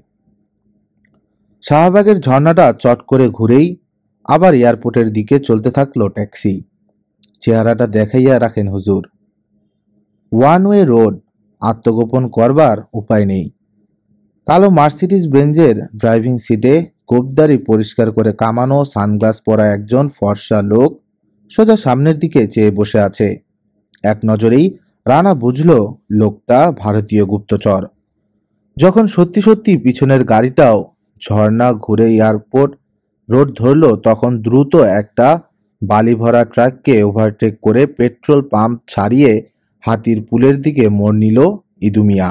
শাহবাগের ঝর্ণাটা চট করে ঘুরেই আবার এয়ারপোর্টের দিকে চলতে থাকলো ট্যাক্সি। চেহারাটা দেখাইয়া রাখেন হুজুর। ওয়ান ওয়ে রোড, আত্মগোপন করবার উপায় নেই। কালো মার্সিডিজ বেঞ্জের ড্রাইভিং সিটে গোপদারি পরিষ্কার করে কামানো সানগ্লাস পরা একজন ফর্সা লোক সোজা সামনের দিকে চেয়ে বসে আছে। এক নজরেই রানা বুঝল লোকটা ভারতীয় গুপ্তচর। যখন সত্যি সত্যি পিছনের গাড়িটাও ঝর্ণা ঘুরে এয়ারপোর্ট রোড ধরল, তখন দ্রুত একটা বালি ভরা ট্রাককে ওভারটেক করে পেট্রোল পাম্প ছাড়িয়ে হাতির পুলের দিকে মোড় নিল ইদু মিয়া।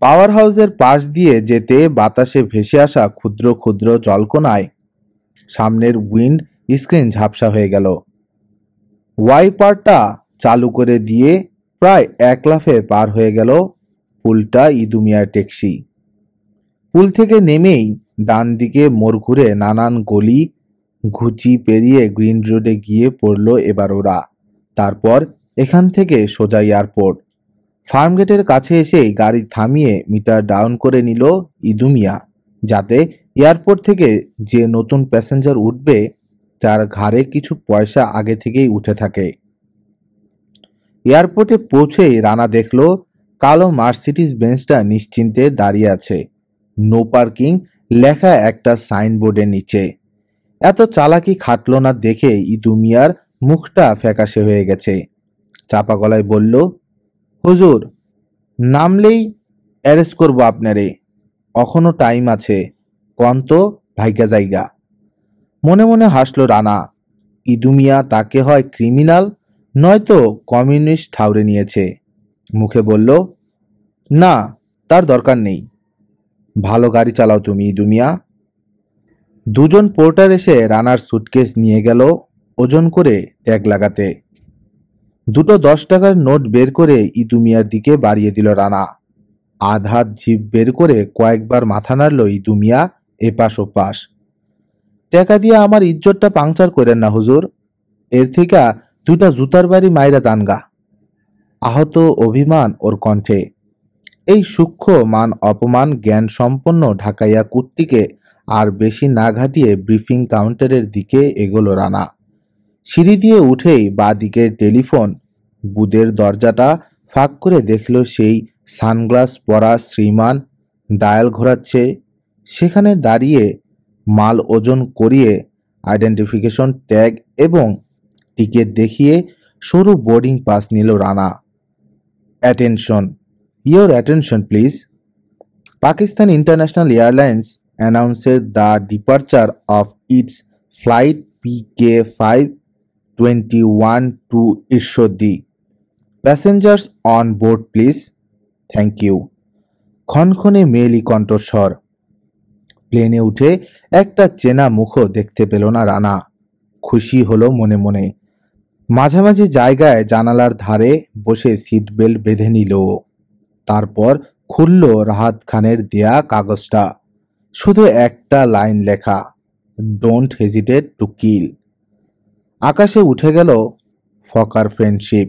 পাওয়ার হাউসের পাশ দিয়ে যেতে বাতাসে ভেসে আসা ক্ষুদ্র ক্ষুদ্র জলকণায় সামনের উইন্ড স্ক্রিন ঝাপসা হয়ে গেল। ওয়াইপারটা চালু করে দিয়ে প্রায় এক লাফে পার হয়ে গেল পুলটা ইদু মিয়ার ট্যাক্সি। পুল থেকে নেমেই ডান দিকে মোড় ঘুরে নানান গলি ঘুচি পেরিয়ে গ্রিন রোডে গিয়ে পড়ল এবার ওরা। তারপর এখান থেকে সোজা এয়ারপোর্ট। ফার্মগেটের কাছে এসে গাড়ি থামিয়ে মিটার ডাউন করে নিল ইদু মিয়া, যাতে এয়ারপোর্ট থেকে যে নতুন প্যাসেঞ্জার উঠবে তার ঘাড়ে কিছু পয়সা আগে থেকেই উঠে থাকে। এয়ারপোর্টে পৌঁছেই রানা দেখল কালো মার্সিডিজ বেঞ্চটা নিশ্চিন্তে দাঁড়িয়ে আছে, নো পার্কিং লেখা একটা সাইনবোর্ডের নিচে। এত চালাকি খাটল না দেখে ইদু মিয়ার মুখটা ফ্যাকাশে হয়ে গেছে। চাপা গলায় বলল, হুজুর, নামলেই অ্যারেস্ট করবো আপনারে, এখনো টাইম আছে, কন্ত ভাইগা জায়গা। মনে মনে হাসল রানা। ইদু মিয়া তাকে হয় ক্রিমিনাল নয়তো কমিউনিস্ট ঠাউরে নিয়েছে। মুখে বলল, না, তার দরকার নেই। ভালো গাড়ি চালাও তুমি ইদু মিয়া। দুজন পোর্টার এসে রানার সুটকেস নিয়ে গেল ওজন করে ট্যাগ লাগাতে। দুটো 10 টাকার নোট বের করে ইদু মিয়ার দিকে বাড়িয়ে দিল রানা। আধ হাত জিভ বের করে কয়েকবার মাথা নাড়ল ইদু মিয়া এপাশ ওপাশ। টাকা দিয়ে আমার ইজ্জতটা পাংচার করেন না হুজুর, এর থেকে দুইটা জুতার বাড়ি মাইরা জানগা। আহত অভিমান ওর কণ্ঠে। এই সূক্ষ্ম মান অপমান জ্ঞান সম্পন্ন ঢাকাইয়া কুট্টিকে আর বেশি না ঘাটিয়ে ব্রিফিং কাউন্টারের দিকে এগোলো রানা। সিঁড়ি দিয়ে উঠেই বাঁ দিকের টেলিফোন বুথের দরজাটা ফাঁক করে দেখল সেই সানগ্লাস পরা শ্রীমান ডায়াল ঘোরাচ্ছে। সেখানে দাঁড়িয়ে মাল ওজন করিয়ে আইডেন্টিফিকেশন ট্যাগ এবং টিকিট দেখিয়ে সরু বোর্ডিং পাস নিল Rana. Attention, your attention please. Pakistan international airlines announces the departure of its flight PK521 to Irshodi. Passengers on board please. Thank you. ক্ষণক্ষণে মেয়েলি কণ্ঠস্বর। প্লেনে উঠে একটা চেনা মুখও দেখতে পেল না রানা। খুশি হলো মনে মনে। মাঝামাঝি জায়গায় জানালার ধারে বসে সিট বেল্ট বেঁধে নিল। তারপর খুলল রাহাত খানের দেয়া কাগজটা। শুধু একটা লাইন লেখা, ডোন্ট হেজিটেট টু কিল। আকাশে উঠে গেল ফকার ফ্রেন্ডশিপ।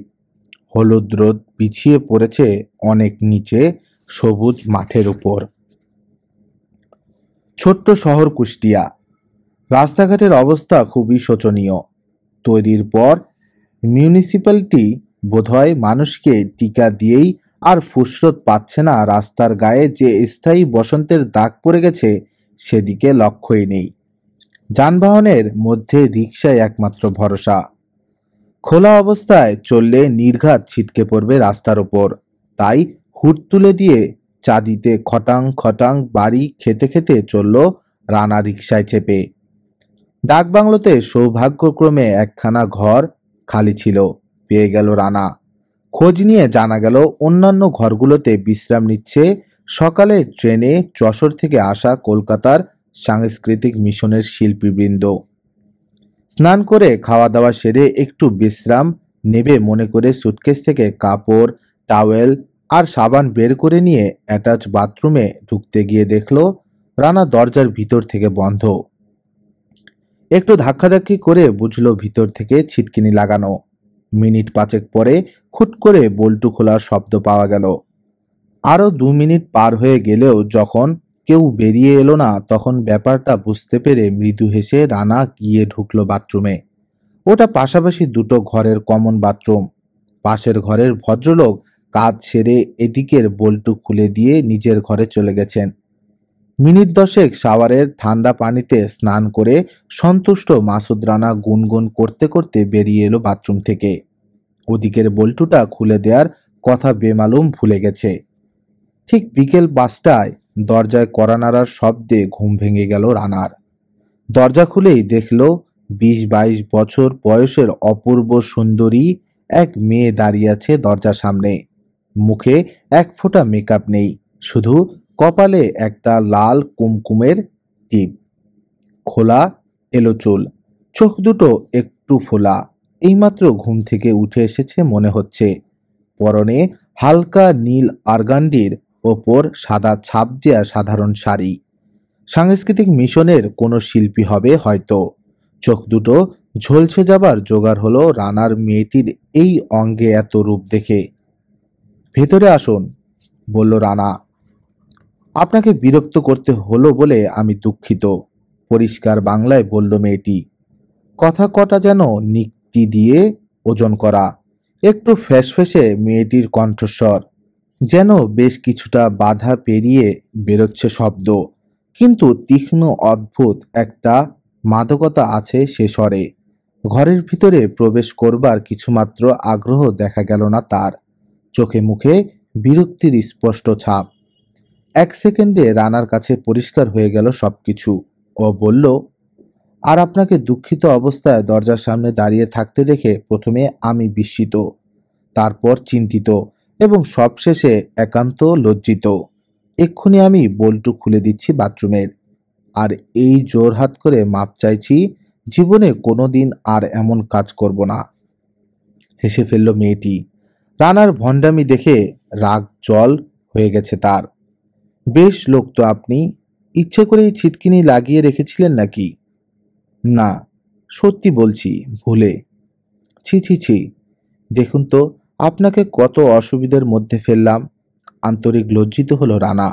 হলুদ রোদ পিছিয়ে পড়েছে অনেক নিচে সবুজ মাঠের উপর। ছোট্ট শহর কুষ্টিয়া। রাস্তাঘাটের অবস্থা খুবই শোচনীয়। তৈরির পর মিউনিসিপ্যালিটি বোধহয় মানুষকে টিকা দিয়েই আর ফুসরত পাচ্ছে না রাস্তার গায়ে যে স্থায়ী বসন্তের দাগ পড়ে গেছে সেদিকে লক্ষ্যই নেই। যানবাহনের মধ্যে রিকশাই একমাত্র ভরসা। খোলা অবস্থায় চললে নির্ঘাত ছিটকে পড়বে রাস্তার ওপর। তাই হুড তুলে দিয়ে চাঁদিতে খটাং খটাং বাড়ি খেতে খেতে চলল রানা রিকশায় চেপে। ডাকবাংলোতে সৌভাগ্যক্রমে একখানা ঘর খালি ছিল, পেয়ে গেল রানা। খোঁজ নিয়ে জানা গেল অন্যান্য ঘরগুলোতে বিশ্রাম নিচ্ছে সকালের ট্রেনে যশোর থেকে আসা কলকাতার সাংস্কৃতিক মিশনের শিল্পীবৃন্দ। স্নান করে খাওয়া দাওয়া সেরে একটু বিশ্রাম নেবে মনে করে সুটকেস থেকে কাপড়, টাওয়েল আর সাবান বের করে নিয়ে অ্যাটাচ বাথরুমে ঢুকতে গিয়ে দেখলো রানা দরজার ভিতর থেকে বন্ধ। একটু ধাক্কাধাক্কি করে বুঝলো ভিতর থেকে ছিটকিনি লাগানো। মিনিট পাঁচেক পরে খুট করে বল্টু খোলার শব্দ পাওয়া গেল। আরো 2 মিনিট পার হয়ে গেলেও যখন কেউ বেরিয়ে এলো না, তখন ব্যাপারটা বুঝতে পেরে মৃদু হেসে রানা গিয়ে ঢুকলো বাথরুমে। ওটা পাশাপাশি দুটো ঘরের কমন বাথরুম। পাশের ঘরের ভদ্রলোক কাজ সেরে এদিকের বল্টু খুলে দিয়ে নিজের ঘরে চলে গেছেন। মিনিট 10 শাওয়ারের ঠান্ডা পানিতে স্নান করে সন্তুষ্ট মাসুদ রানা গুনগুন করতে করতে বেরিয়ে এলো বাথরুম থেকে। ওদিকের বল্টুটা খুলে দেওয়ার কথা বেমালুম ভুলে গেছে। ঠিক বিকেল 5টায় দরজায় কড়া নাড়ার শব্দে ঘুম ভেঙে গেল রানার। দরজা খুলেই দেখল 20-22 বছর বয়সের অপূর্ব সুন্দরী এক মেয়ে দাঁড়িয়ে আছে দরজার সামনে। মুখে এক ফোঁটা মেকআপ নেই, শুধু কপালে একটা লাল কুমকুমের টিপ। খোলা এলো চুল, চোখ দুটো একটু ফোলা। এইমাত্র ঘুম থেকে উঠে এসেছে মনে হচ্ছে। পরনে হালকা নীল আরগান্ডির ওপর সাদা ছাপ দেয়া সাধারণ শাড়ি। সাংস্কৃতিক মিশনের কোনো শিল্পী হবে হয়তো। চোখ দুটো ঝলসে যাবার জোগাড় হলো রানার মেয়েটির এই অঙ্গে এত রূপ দেখে। ভেতরে আসুন, বলল রানা। আপনাকে বিরক্ত করতে হলো বলে আমি দুঃখিত, পরিষ্কার বাংলায় বলল মেয়েটি। কথা কটা যেন নিক্তি দিয়ে ওজন করা। একটু ফ্যাসফেসে মেয়েটির কণ্ঠস্বর, যেন বেশ কিছুটা বাধা পেরিয়ে বেরোচ্ছে শব্দ, কিন্তু তীক্ষ্ণ অদ্ভুত একটা মাদকতা আছে সে স্বরে। ঘরের ভিতরে প্রবেশ করবার কিছুমাত্র আগ্রহ দেখা গেল না তার। চোখে মুখে বিরক্তির স্পষ্ট ছাপ। 1 সেকেন্ডে রানার কাছে পরিষ্কার হয়ে গেল সবকিছু। ও বলল, আর আপনাকে দুঃখিত অবস্থায় দরজার সামনে দাঁড়িয়ে থাকতে দেখে প্রথমে আমি বিস্মিত, তারপর চিন্তিত এবং সবশেষে একান্ত লজ্জিত। এক্ষুনি আমি বল্টু খুলে দিচ্ছি বাথরুমের, আর এই জোরহাত করে মাপ চাইছি। জীবনে কোনোদিন আর এমন কাজ করব না। হেসে ফেলল মেয়েটি। রানার ভণ্ডামি দেখে রাগ জল হয়ে গেছে তার। বেশ লোক তো আপনি, ইচ্ছে করেই ছিটকিনি লাগিয়ে রেখেছিলেন নাকি? না, সত্যি বলছি, ভুলে। ছি ছি ছি, দেখুন তো আপনাকে কত অসুবিধার মধ্যে ফেললাম। আন্তরিক লজ্জিত হলো রানা।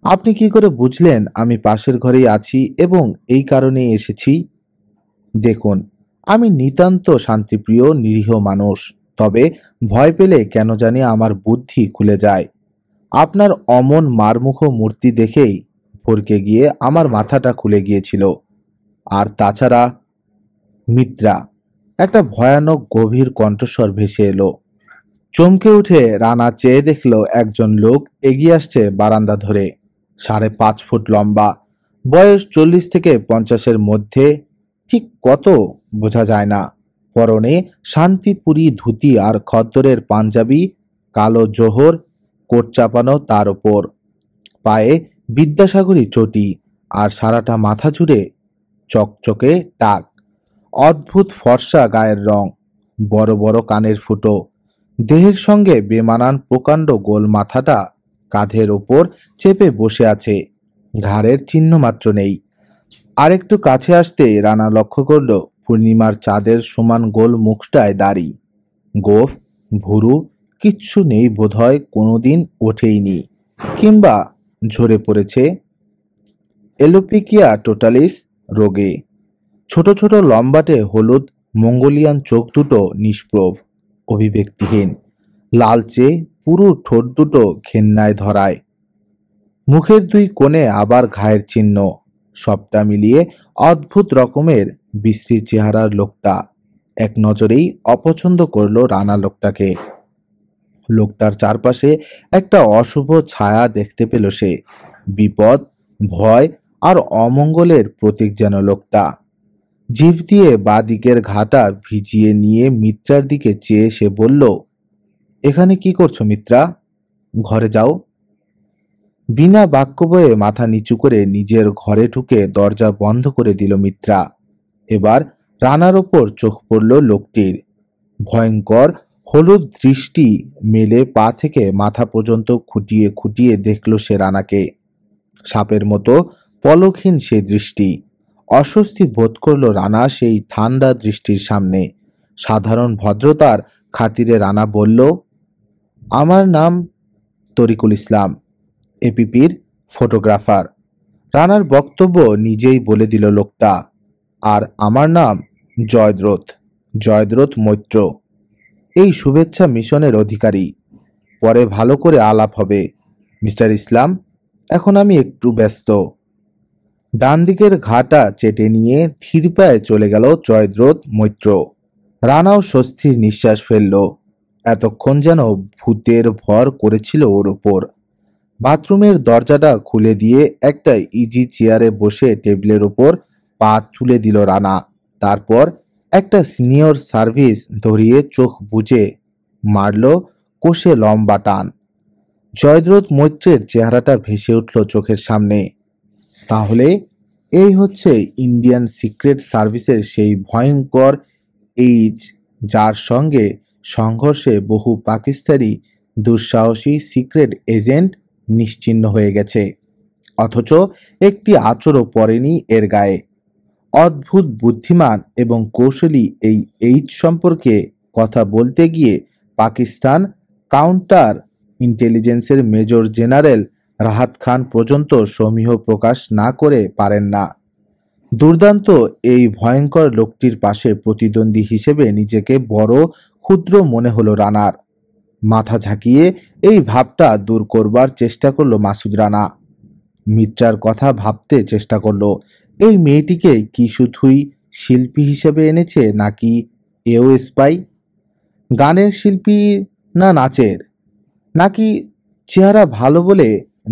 আপনি কি করে বুঝলেন আমি পাশের ঘরেই আছি এবং এই কারণেই এসেছি? দেখুন, আমি নিতান্ত শান্তিপ্রিয় নিরীহ মানুষ, তবে ভয় পেলে কেন জানি আমার বুদ্ধি খুলে যায়। আপনার অমন মারমুখ মূর্তি দেখেই ভরকে গিয়ে আমার মাথাটা খুলে গিয়েছিল। আর তাছাড়া মিত্রা, একটা ভয়ানক গভীর কণ্ঠস্বর ভেসে এলো। চমকে উঠে রানা চেয়ে দেখল একজন লোক এগিয়ে আসছে বারান্দা ধরে। 5.5 ফুট লম্বা, বয়স 40 থেকে 50-এর মধ্যে, ঠিক কত বোঝা যায় না। পরনে শান্তিপুরি ধুতি আর খদ্দরের পাঞ্জাবি, কালো জোহর কোট চাপানো তার ওপর, পায়ে বিদ্যাসাগরী চটি, আর সারাটা মাথা জুড়ে চকচকে টাক। অদ্ভুত ফর্সা গায়ের রং, বড় বড় কানের ফুটো। দেহের সঙ্গে বেমানান প্রকাণ্ড গোল মাথাটা কাঁধের ওপর চেপে বসে আছে, ঘাড়ের চিহ্ন মাত্র নেই। আরেকটু কাছে আসতেই রানা লক্ষ্য করল পূর্ণিমার চাঁদের সমান গোল মুখটায় দাড়ি, গোঁফ, ভুরু কিচ্ছু নেই, বোধহয় কোনোদিন ওঠেইনি, কিংবা ঝরে পড়েছে এলোপিকিয়া টোটালিস রোগে। ছোট ছোট লম্বাটে হলুদ মঙ্গোলিয়ান চোখ দুটো নিষ্প্রভ, অভিব্যক্তিহীন, লালচে পুরো ঠোঁট দুটো ঘেন্নায় ধরায়। মুখের দুই কোণে আবার ঘায়ের চিহ্ন। সবটা মিলিয়ে অদ্ভুত রকমের বিশ্রী চেহারার লোকটা। এক নজরেই অপছন্দ করলো রানা লোকটাকে। লোকটার চারপাশে একটা অশুভ ছায়া দেখতে পেল সে। বিপদ, ভয় আর অমঙ্গলের প্রতীক যেন লোকটা। জিভ দিয়ে বাঁদিকের ঘাটা ভিজিয়ে নিয়ে মিত্রার দিকে চেয়ে সে বলল, এখানে কি করছো মিত্রা? ঘরে যাও। বিনা বাক্য বয়ে মাথা নিচু করে নিজের ঘরে ঢুকে দরজা বন্ধ করে দিল মিত্রা। এবার রানার ওপর চোখ পড়ল লোকটির। ভয়ঙ্কর হলুদ দৃষ্টি মেলে পা থেকে মাথা পর্যন্ত খুঁটিয়ে খুঁটিয়ে দেখল সে রানাকে। সাপের মতো পলকহীন সে দৃষ্টি। অস্বস্তি বোধ করল রানা সেই ঠান্ডা দৃষ্টির সামনে। সাধারণ ভদ্রতার খাতিরে রানা বলল, আমার নাম তরিকুল ইসলাম, এপিপির ফটোগ্রাফার। রানার বক্তব্য নিজেই বলে দিল লোকটা। আর আমার নাম জয়দ্রথ, জয়দ্রথ মৈত্র, এই শুভেচ্ছা মিশনের অধিকারী। পরে ভালো করে আলাপ হবে মিস্টার ইসলাম, এখন আমি একটু ব্যস্ত। ডান দিকের ঘাটা চেটে নিয়ে ধীর পায়ে চলে গেল জয়দ্রথ মৈত্র। রানাও স্বস্তির নিঃশ্বাস ফেলল। এতক্ষণ যেন ভূতের ভর করেছিল ওর ওপর। বাথরুমের দরজাটা খুলে দিয়ে একটা ইজি চেয়ারে বসে টেবিলের ওপর পা তুলে দিল রানা। তারপর একটা সিনিয়র সার্ভিস ধরিয়ে চোখ বুজে মারল কষে লম্বা টান। জয়দ্রথ মৈত্রের চেহারাটা ভেসে উঠল চোখের সামনে। তাহলে এই হচ্ছে ইন্ডিয়ান সিক্রেট সার্ভিসের সেই ভয়ঙ্কর এইচ, যার সঙ্গে সংঘর্ষে বহু পাকিস্তানি দুঃসাহসী সিক্রেট এজেন্ট নিশ্চিহ্ন হয়ে গেছে, অথচ একটি আঁচড়ও পড়েনি এর গায়ে। অদ্ভুত বুদ্ধিমান এবং কৌশলী এই এইচ সম্পর্কে কথা বলতে গিয়ে পাকিস্তান কাউন্টার ইন্টেলিজেন্সের মেজর জেনারেল রাহাত খান পর্যন্ত সমীহ প্রকাশ না করে পারেন না। দুর্দান্ত এই ভয়ঙ্কর লোকটির পাশে প্রতিদ্বন্দ্বী হিসেবে নিজেকে বড় ক্ষুদ্র মনে হলো রানার। মাথা ঝাঁকিয়ে এই ভাবটা দূর করবার চেষ্টা করলো মাসুদ রানা। মিত্রার কথা ভাবতে চেষ্টা করলো, এই মেয়েটিকে কি শুধুই শিল্পী হিসেবে এনেছে, নাকি এও স্পাই? গানের শিল্পী না নাচের? নাকি চেহারা ভালো বলে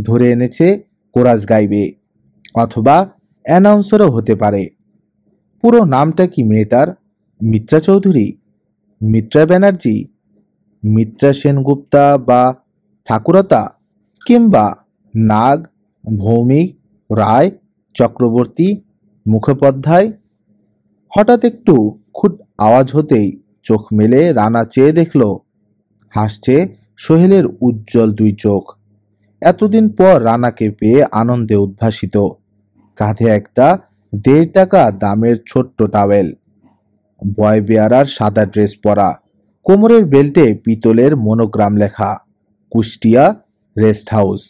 ধরে এনেছে কোরাস গাইবে, অথবা অ্যানাউন্সারও হতে পারে। পুরো নামটা কি মেয়েটার? মিত্রা চৌধুরী, মিত্রা ব্যানার্জি, মিত্রা সেনগুপ্তা বা ঠাকুরতা, কিংবা নাগ, ভৌমিক, রায়, চক্রবর্তী, মুখোপাধ্যায়? হঠাৎ একটু খুট আওয়াজ হতেই চোখ মেলে রানা চেয়ে দেখল, হাসছে সোহেলের উজ্জ্বল দুই চোখ। এতদিন পর রানাকে পেয়ে আনন্দে উদ্ভাসিত। কাঁধে একটা 1.5 টাকা দামের ছোট্ট টাওয়েল, বয় বেয়ারার সাদা ড্রেস পরা, কোমরের বেল্টে পিতলের মনোগ্রাম লেখা, কুষ্টিয়া রেস্ট হাউস।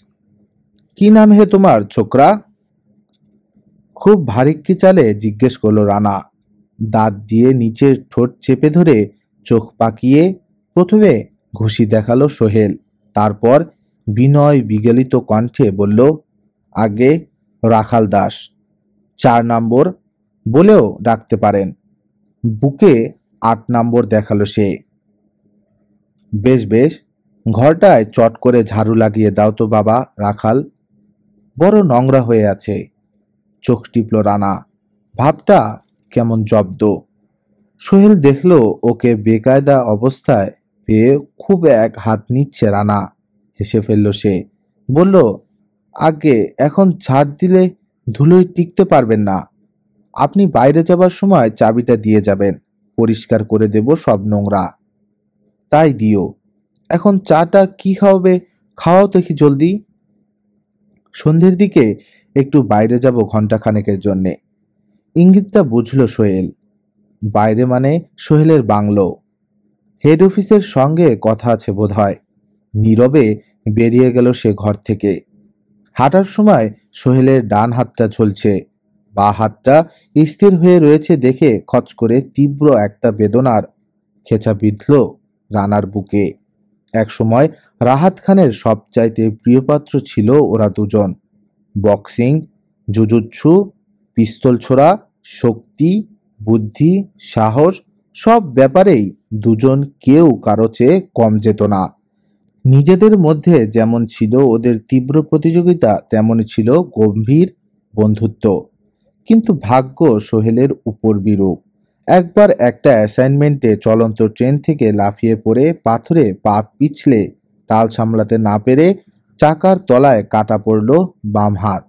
কি নাম হে তোমার ছোকরা? খুব ভারিক্কি চালে জিজ্ঞেস করলো রানা। দাঁত দিয়ে নিচের ঠোঁট চেপে ধরে চোখ পাকিয়ে প্রথমে ঘুষি দেখালো সোহেল, তারপর বিনয় বিগলিত কণ্ঠে বলল, আগে রাখাল দাস, 4 নম্বর বলেও ডাকতে পারেন। বুকে 8 নম্বর দেখালো সে। বেশ বেশ, ঘরটায় চট করে ঝাড়ু লাগিয়ে দাও তো বাবা রাখাল, বড় নোংরা হয়ে আছে। চোখ টিপল রানা, ভাবটা কেমন জব্দ। সোহেল দেখল ওকে বেকায়দা অবস্থায় পেয়ে খুব এক হাত নিচ্ছে রানা। হেসে ফেলল সে, বলল, আগে এখন ছাড় দিলে ধুলোয় টিকতে পারবেন না। আপনি বাইরে যাবার সময় চাবিটা দিয়ে যাবেন, পরিষ্কার করে দেব সব নোংরা। তাই দিও। এখন চাটা কি খাওয়াবে? খাওয়াও দেখি জলদি। সন্ধ্যের দিকে একটু বাইরে যাব ঘন্টাখানেকের জন্যে। ইঙ্গিতটা বুঝল সোহেল। বাইরে মানে সোহেলের বাংলো। হেড অফিসের সঙ্গে কথা আছে বোধহয়। নীরবে বেরিয়ে গেল সে ঘর থেকে। হাঁটার সময় সোহেলের ডান হাতটা ঝুলছে, বা হাতটা স্থির হয়ে রয়েছে দেখে খচ করে তীব্র একটা বেদনার খেঁচা বিঁধল রানার বুকে। এক সময় রাহাত খানের সবচাইতে প্রিয়পাত্র ছিল ওরা দুজন। বক্সিং, জুজুৎসু, পিস্তল ছোড়া, শক্তি, বুদ্ধি, সাহস সব ব্যাপারেই দুজন কেউ কারো চেয়ে কম যেত না। নিজেদের মধ্যে যেমন ছিল ওদের তীব্র প্রতিযোগিতা, তেমনই ছিল গম্ভীর বন্ধুত্ব। কিন্তু ভাগ্য সোহেলের উপর বিরূপ। একবার একটা অ্যাসাইনমেন্টে চলন্ত ট্রেন থেকে লাফিয়ে পড়ে পাথরে পা পিছলে তাল সামলাতে না পেরে চাকার তলায় কাটা পড়ল বাম হাত।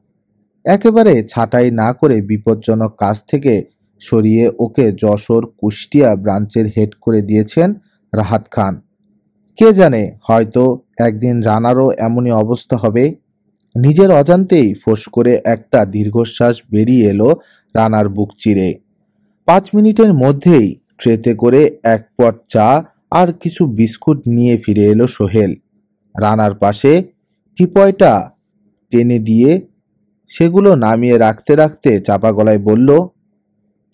একেবারে ছাঁটাই না করে বিপজ্জনক কাজ থেকে সরিয়ে ওকে যশোর কুষ্টিয়া ব্রাঞ্চের হেড করে দিয়েছেন রাহাত খান। কে জানে, হয়তো একদিন রানারও এমনই অবস্থা হবে। নিজের অজান্তেই ফোঁস করে একটা দীর্ঘশ্বাস বেরিয়ে এলো রানার বুক চিরে। 5 মিনিটের মধ্যেই ট্রেতে করে এক পট চা আর কিছু বিস্কুট নিয়ে ফিরে এলো সোহেল। রানার পাশে টিপয়টা টেনে দিয়ে সেগুলো নামিয়ে রাখতে রাখতে চাপা গলায় বলল,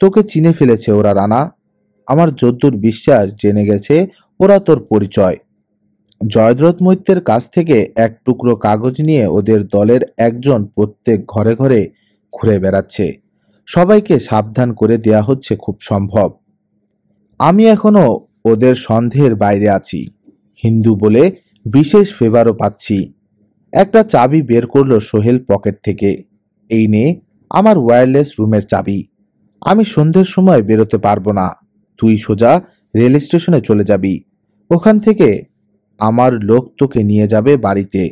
তোকে চিনে ফেলেছে ওরা রানা। আমার যদ্দূর বিশ্বাস জেনে গেছে ওরা তোর পরিচয়। জয়দ্রথ মৈত্যের কাছ থেকে এক টুকরো কাগজ নিয়ে ওদের দলের একজন প্রত্যেক ঘরে ঘরে ঘুরে বেড়াচ্ছে। সবাইকে সাবধান করে দেয়া হচ্ছে খুব সম্ভব। আমি এখনো ওদের সন্দেহের বাইরে আছি। হিন্দু বলে বিশেষ ফেভারও পাচ্ছি। একটা চাবি বের করলো সোহেল পকেট থেকে। এই নে আমার ওয়্যারলেস রুমের চাবি। আমি সন্ধ্যের সময় বেরোতে পারবো না। তুই সোজা রেল স্টেশনে চলে যাবি। ওখান থেকে আমার লোক তোকে নিয়ে যাবে বাড়িতে।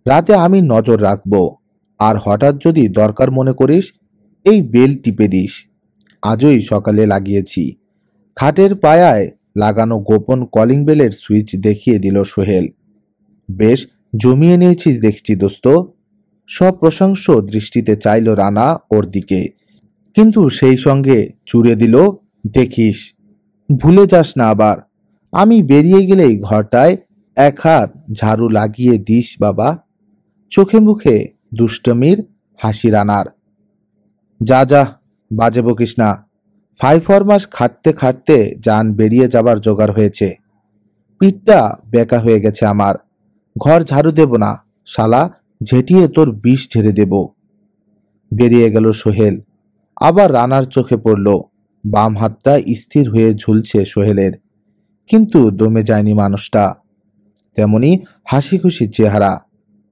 রাতে আমি নজর রাখবো। আর হঠাৎ যদি দরকার মনে করিস, এই বেল টিপে দিস। আজই সকালে লাগিয়েছি। খাটের পায়ায় লাগানো গোপন কলিং বেলের সুইচ দেখিয়ে দিল সোহেল। বেশ জমিয়ে নিয়েছিস দেখছি দোস্ত। সব প্রশংস দৃষ্টিতে চাইল রানা ওর দিকে, কিন্তু সেই সঙ্গে চুড়ে দিল, দেখিস ভুলে যাস না আবার। আমি বেরিয়ে গেলেই ঘরটায় এক হাত ঝাড়ু লাগিয়ে দিস বাবা। চোখে মুখে দুষ্টমির হাসি রানার। যা যা, বাজে বকিস না। 5 মাস খাটতে খাটতে জান বেরিয়ে যাবার জোগাড় হয়েছে। পিঠটা বেঁকা হয়ে গেছে আমার। ঘর ঝাড়ু দেব না শালা, ঝেঁটিয়ে তোর বিষ ঝেড়ে দেব। বেরিয়ে গেল সোহেল। আবার রানার চোখে পড়ল বাম হাতটা স্থির হয়ে ঝুলছে সোহেলের, কিন্তু দমে যায়নি মানুষটা। তেমনি হাসি খুশি চেহারা,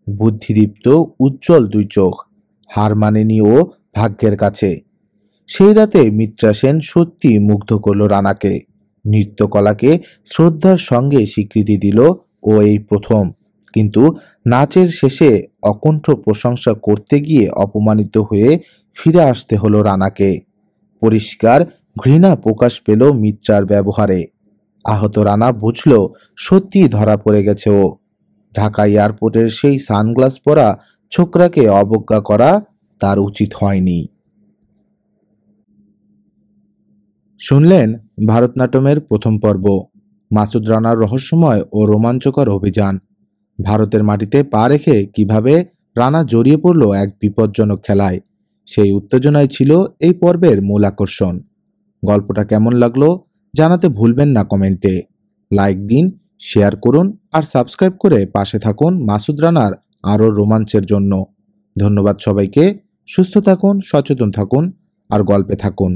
বুদ্ধিদীপ্ত উজ্জ্বল দুই চোখ। হার মানেনি ও ভাগ্যের কাছে। সেই রাতে মিত্রা সেন সত্যি মুগ্ধ করল রানাকে। নৃত্যকলাকে শ্রদ্ধার সঙ্গে স্বীকৃতি দিল ও এই প্রথম। কিন্তু নাচের শেষে অকণ্ঠ প্রশংসা করতে গিয়ে অপমানিত হয়ে ফিরে আসতে হলো রানাকে। পরিষ্কার ঘৃণা প্রকাশ পেল মিত্রার ব্যবহারে। আহত রানা বুঝল সত্যি ধরা পড়ে গেছে ও। ঢাকা এয়ারপোর্টের সেই সানগ্লাস পরা ছোকরাকে অবজ্ঞা করা তার উচিত হয়নি। শুনলেন ভারতনাট্যমের প্রথম পর্ব, মাসুদ রানার রহস্যময় ও রোমাঞ্চকর অভিযান। ভারতের মাটিতে পা রেখে কিভাবে রানা জড়িয়ে পড়ল এক বিপজ্জনক খেলায়, সেই উত্তেজনাই ছিল এই পর্বের মূল আকর্ষণ। গল্পটা কেমন লাগলো জানাতে ভুলবেন না কমেন্টে। লাইক দিন, শেয়ার করুন আর সাবস্ক্রাইব করে পাশে থাকুন মাসুদ রানার আরও রোমাঞ্চের জন্য। ধন্যবাদ সবাইকে। সুস্থ থাকুন, সচেতন থাকুন আর গল্পে থাকুন।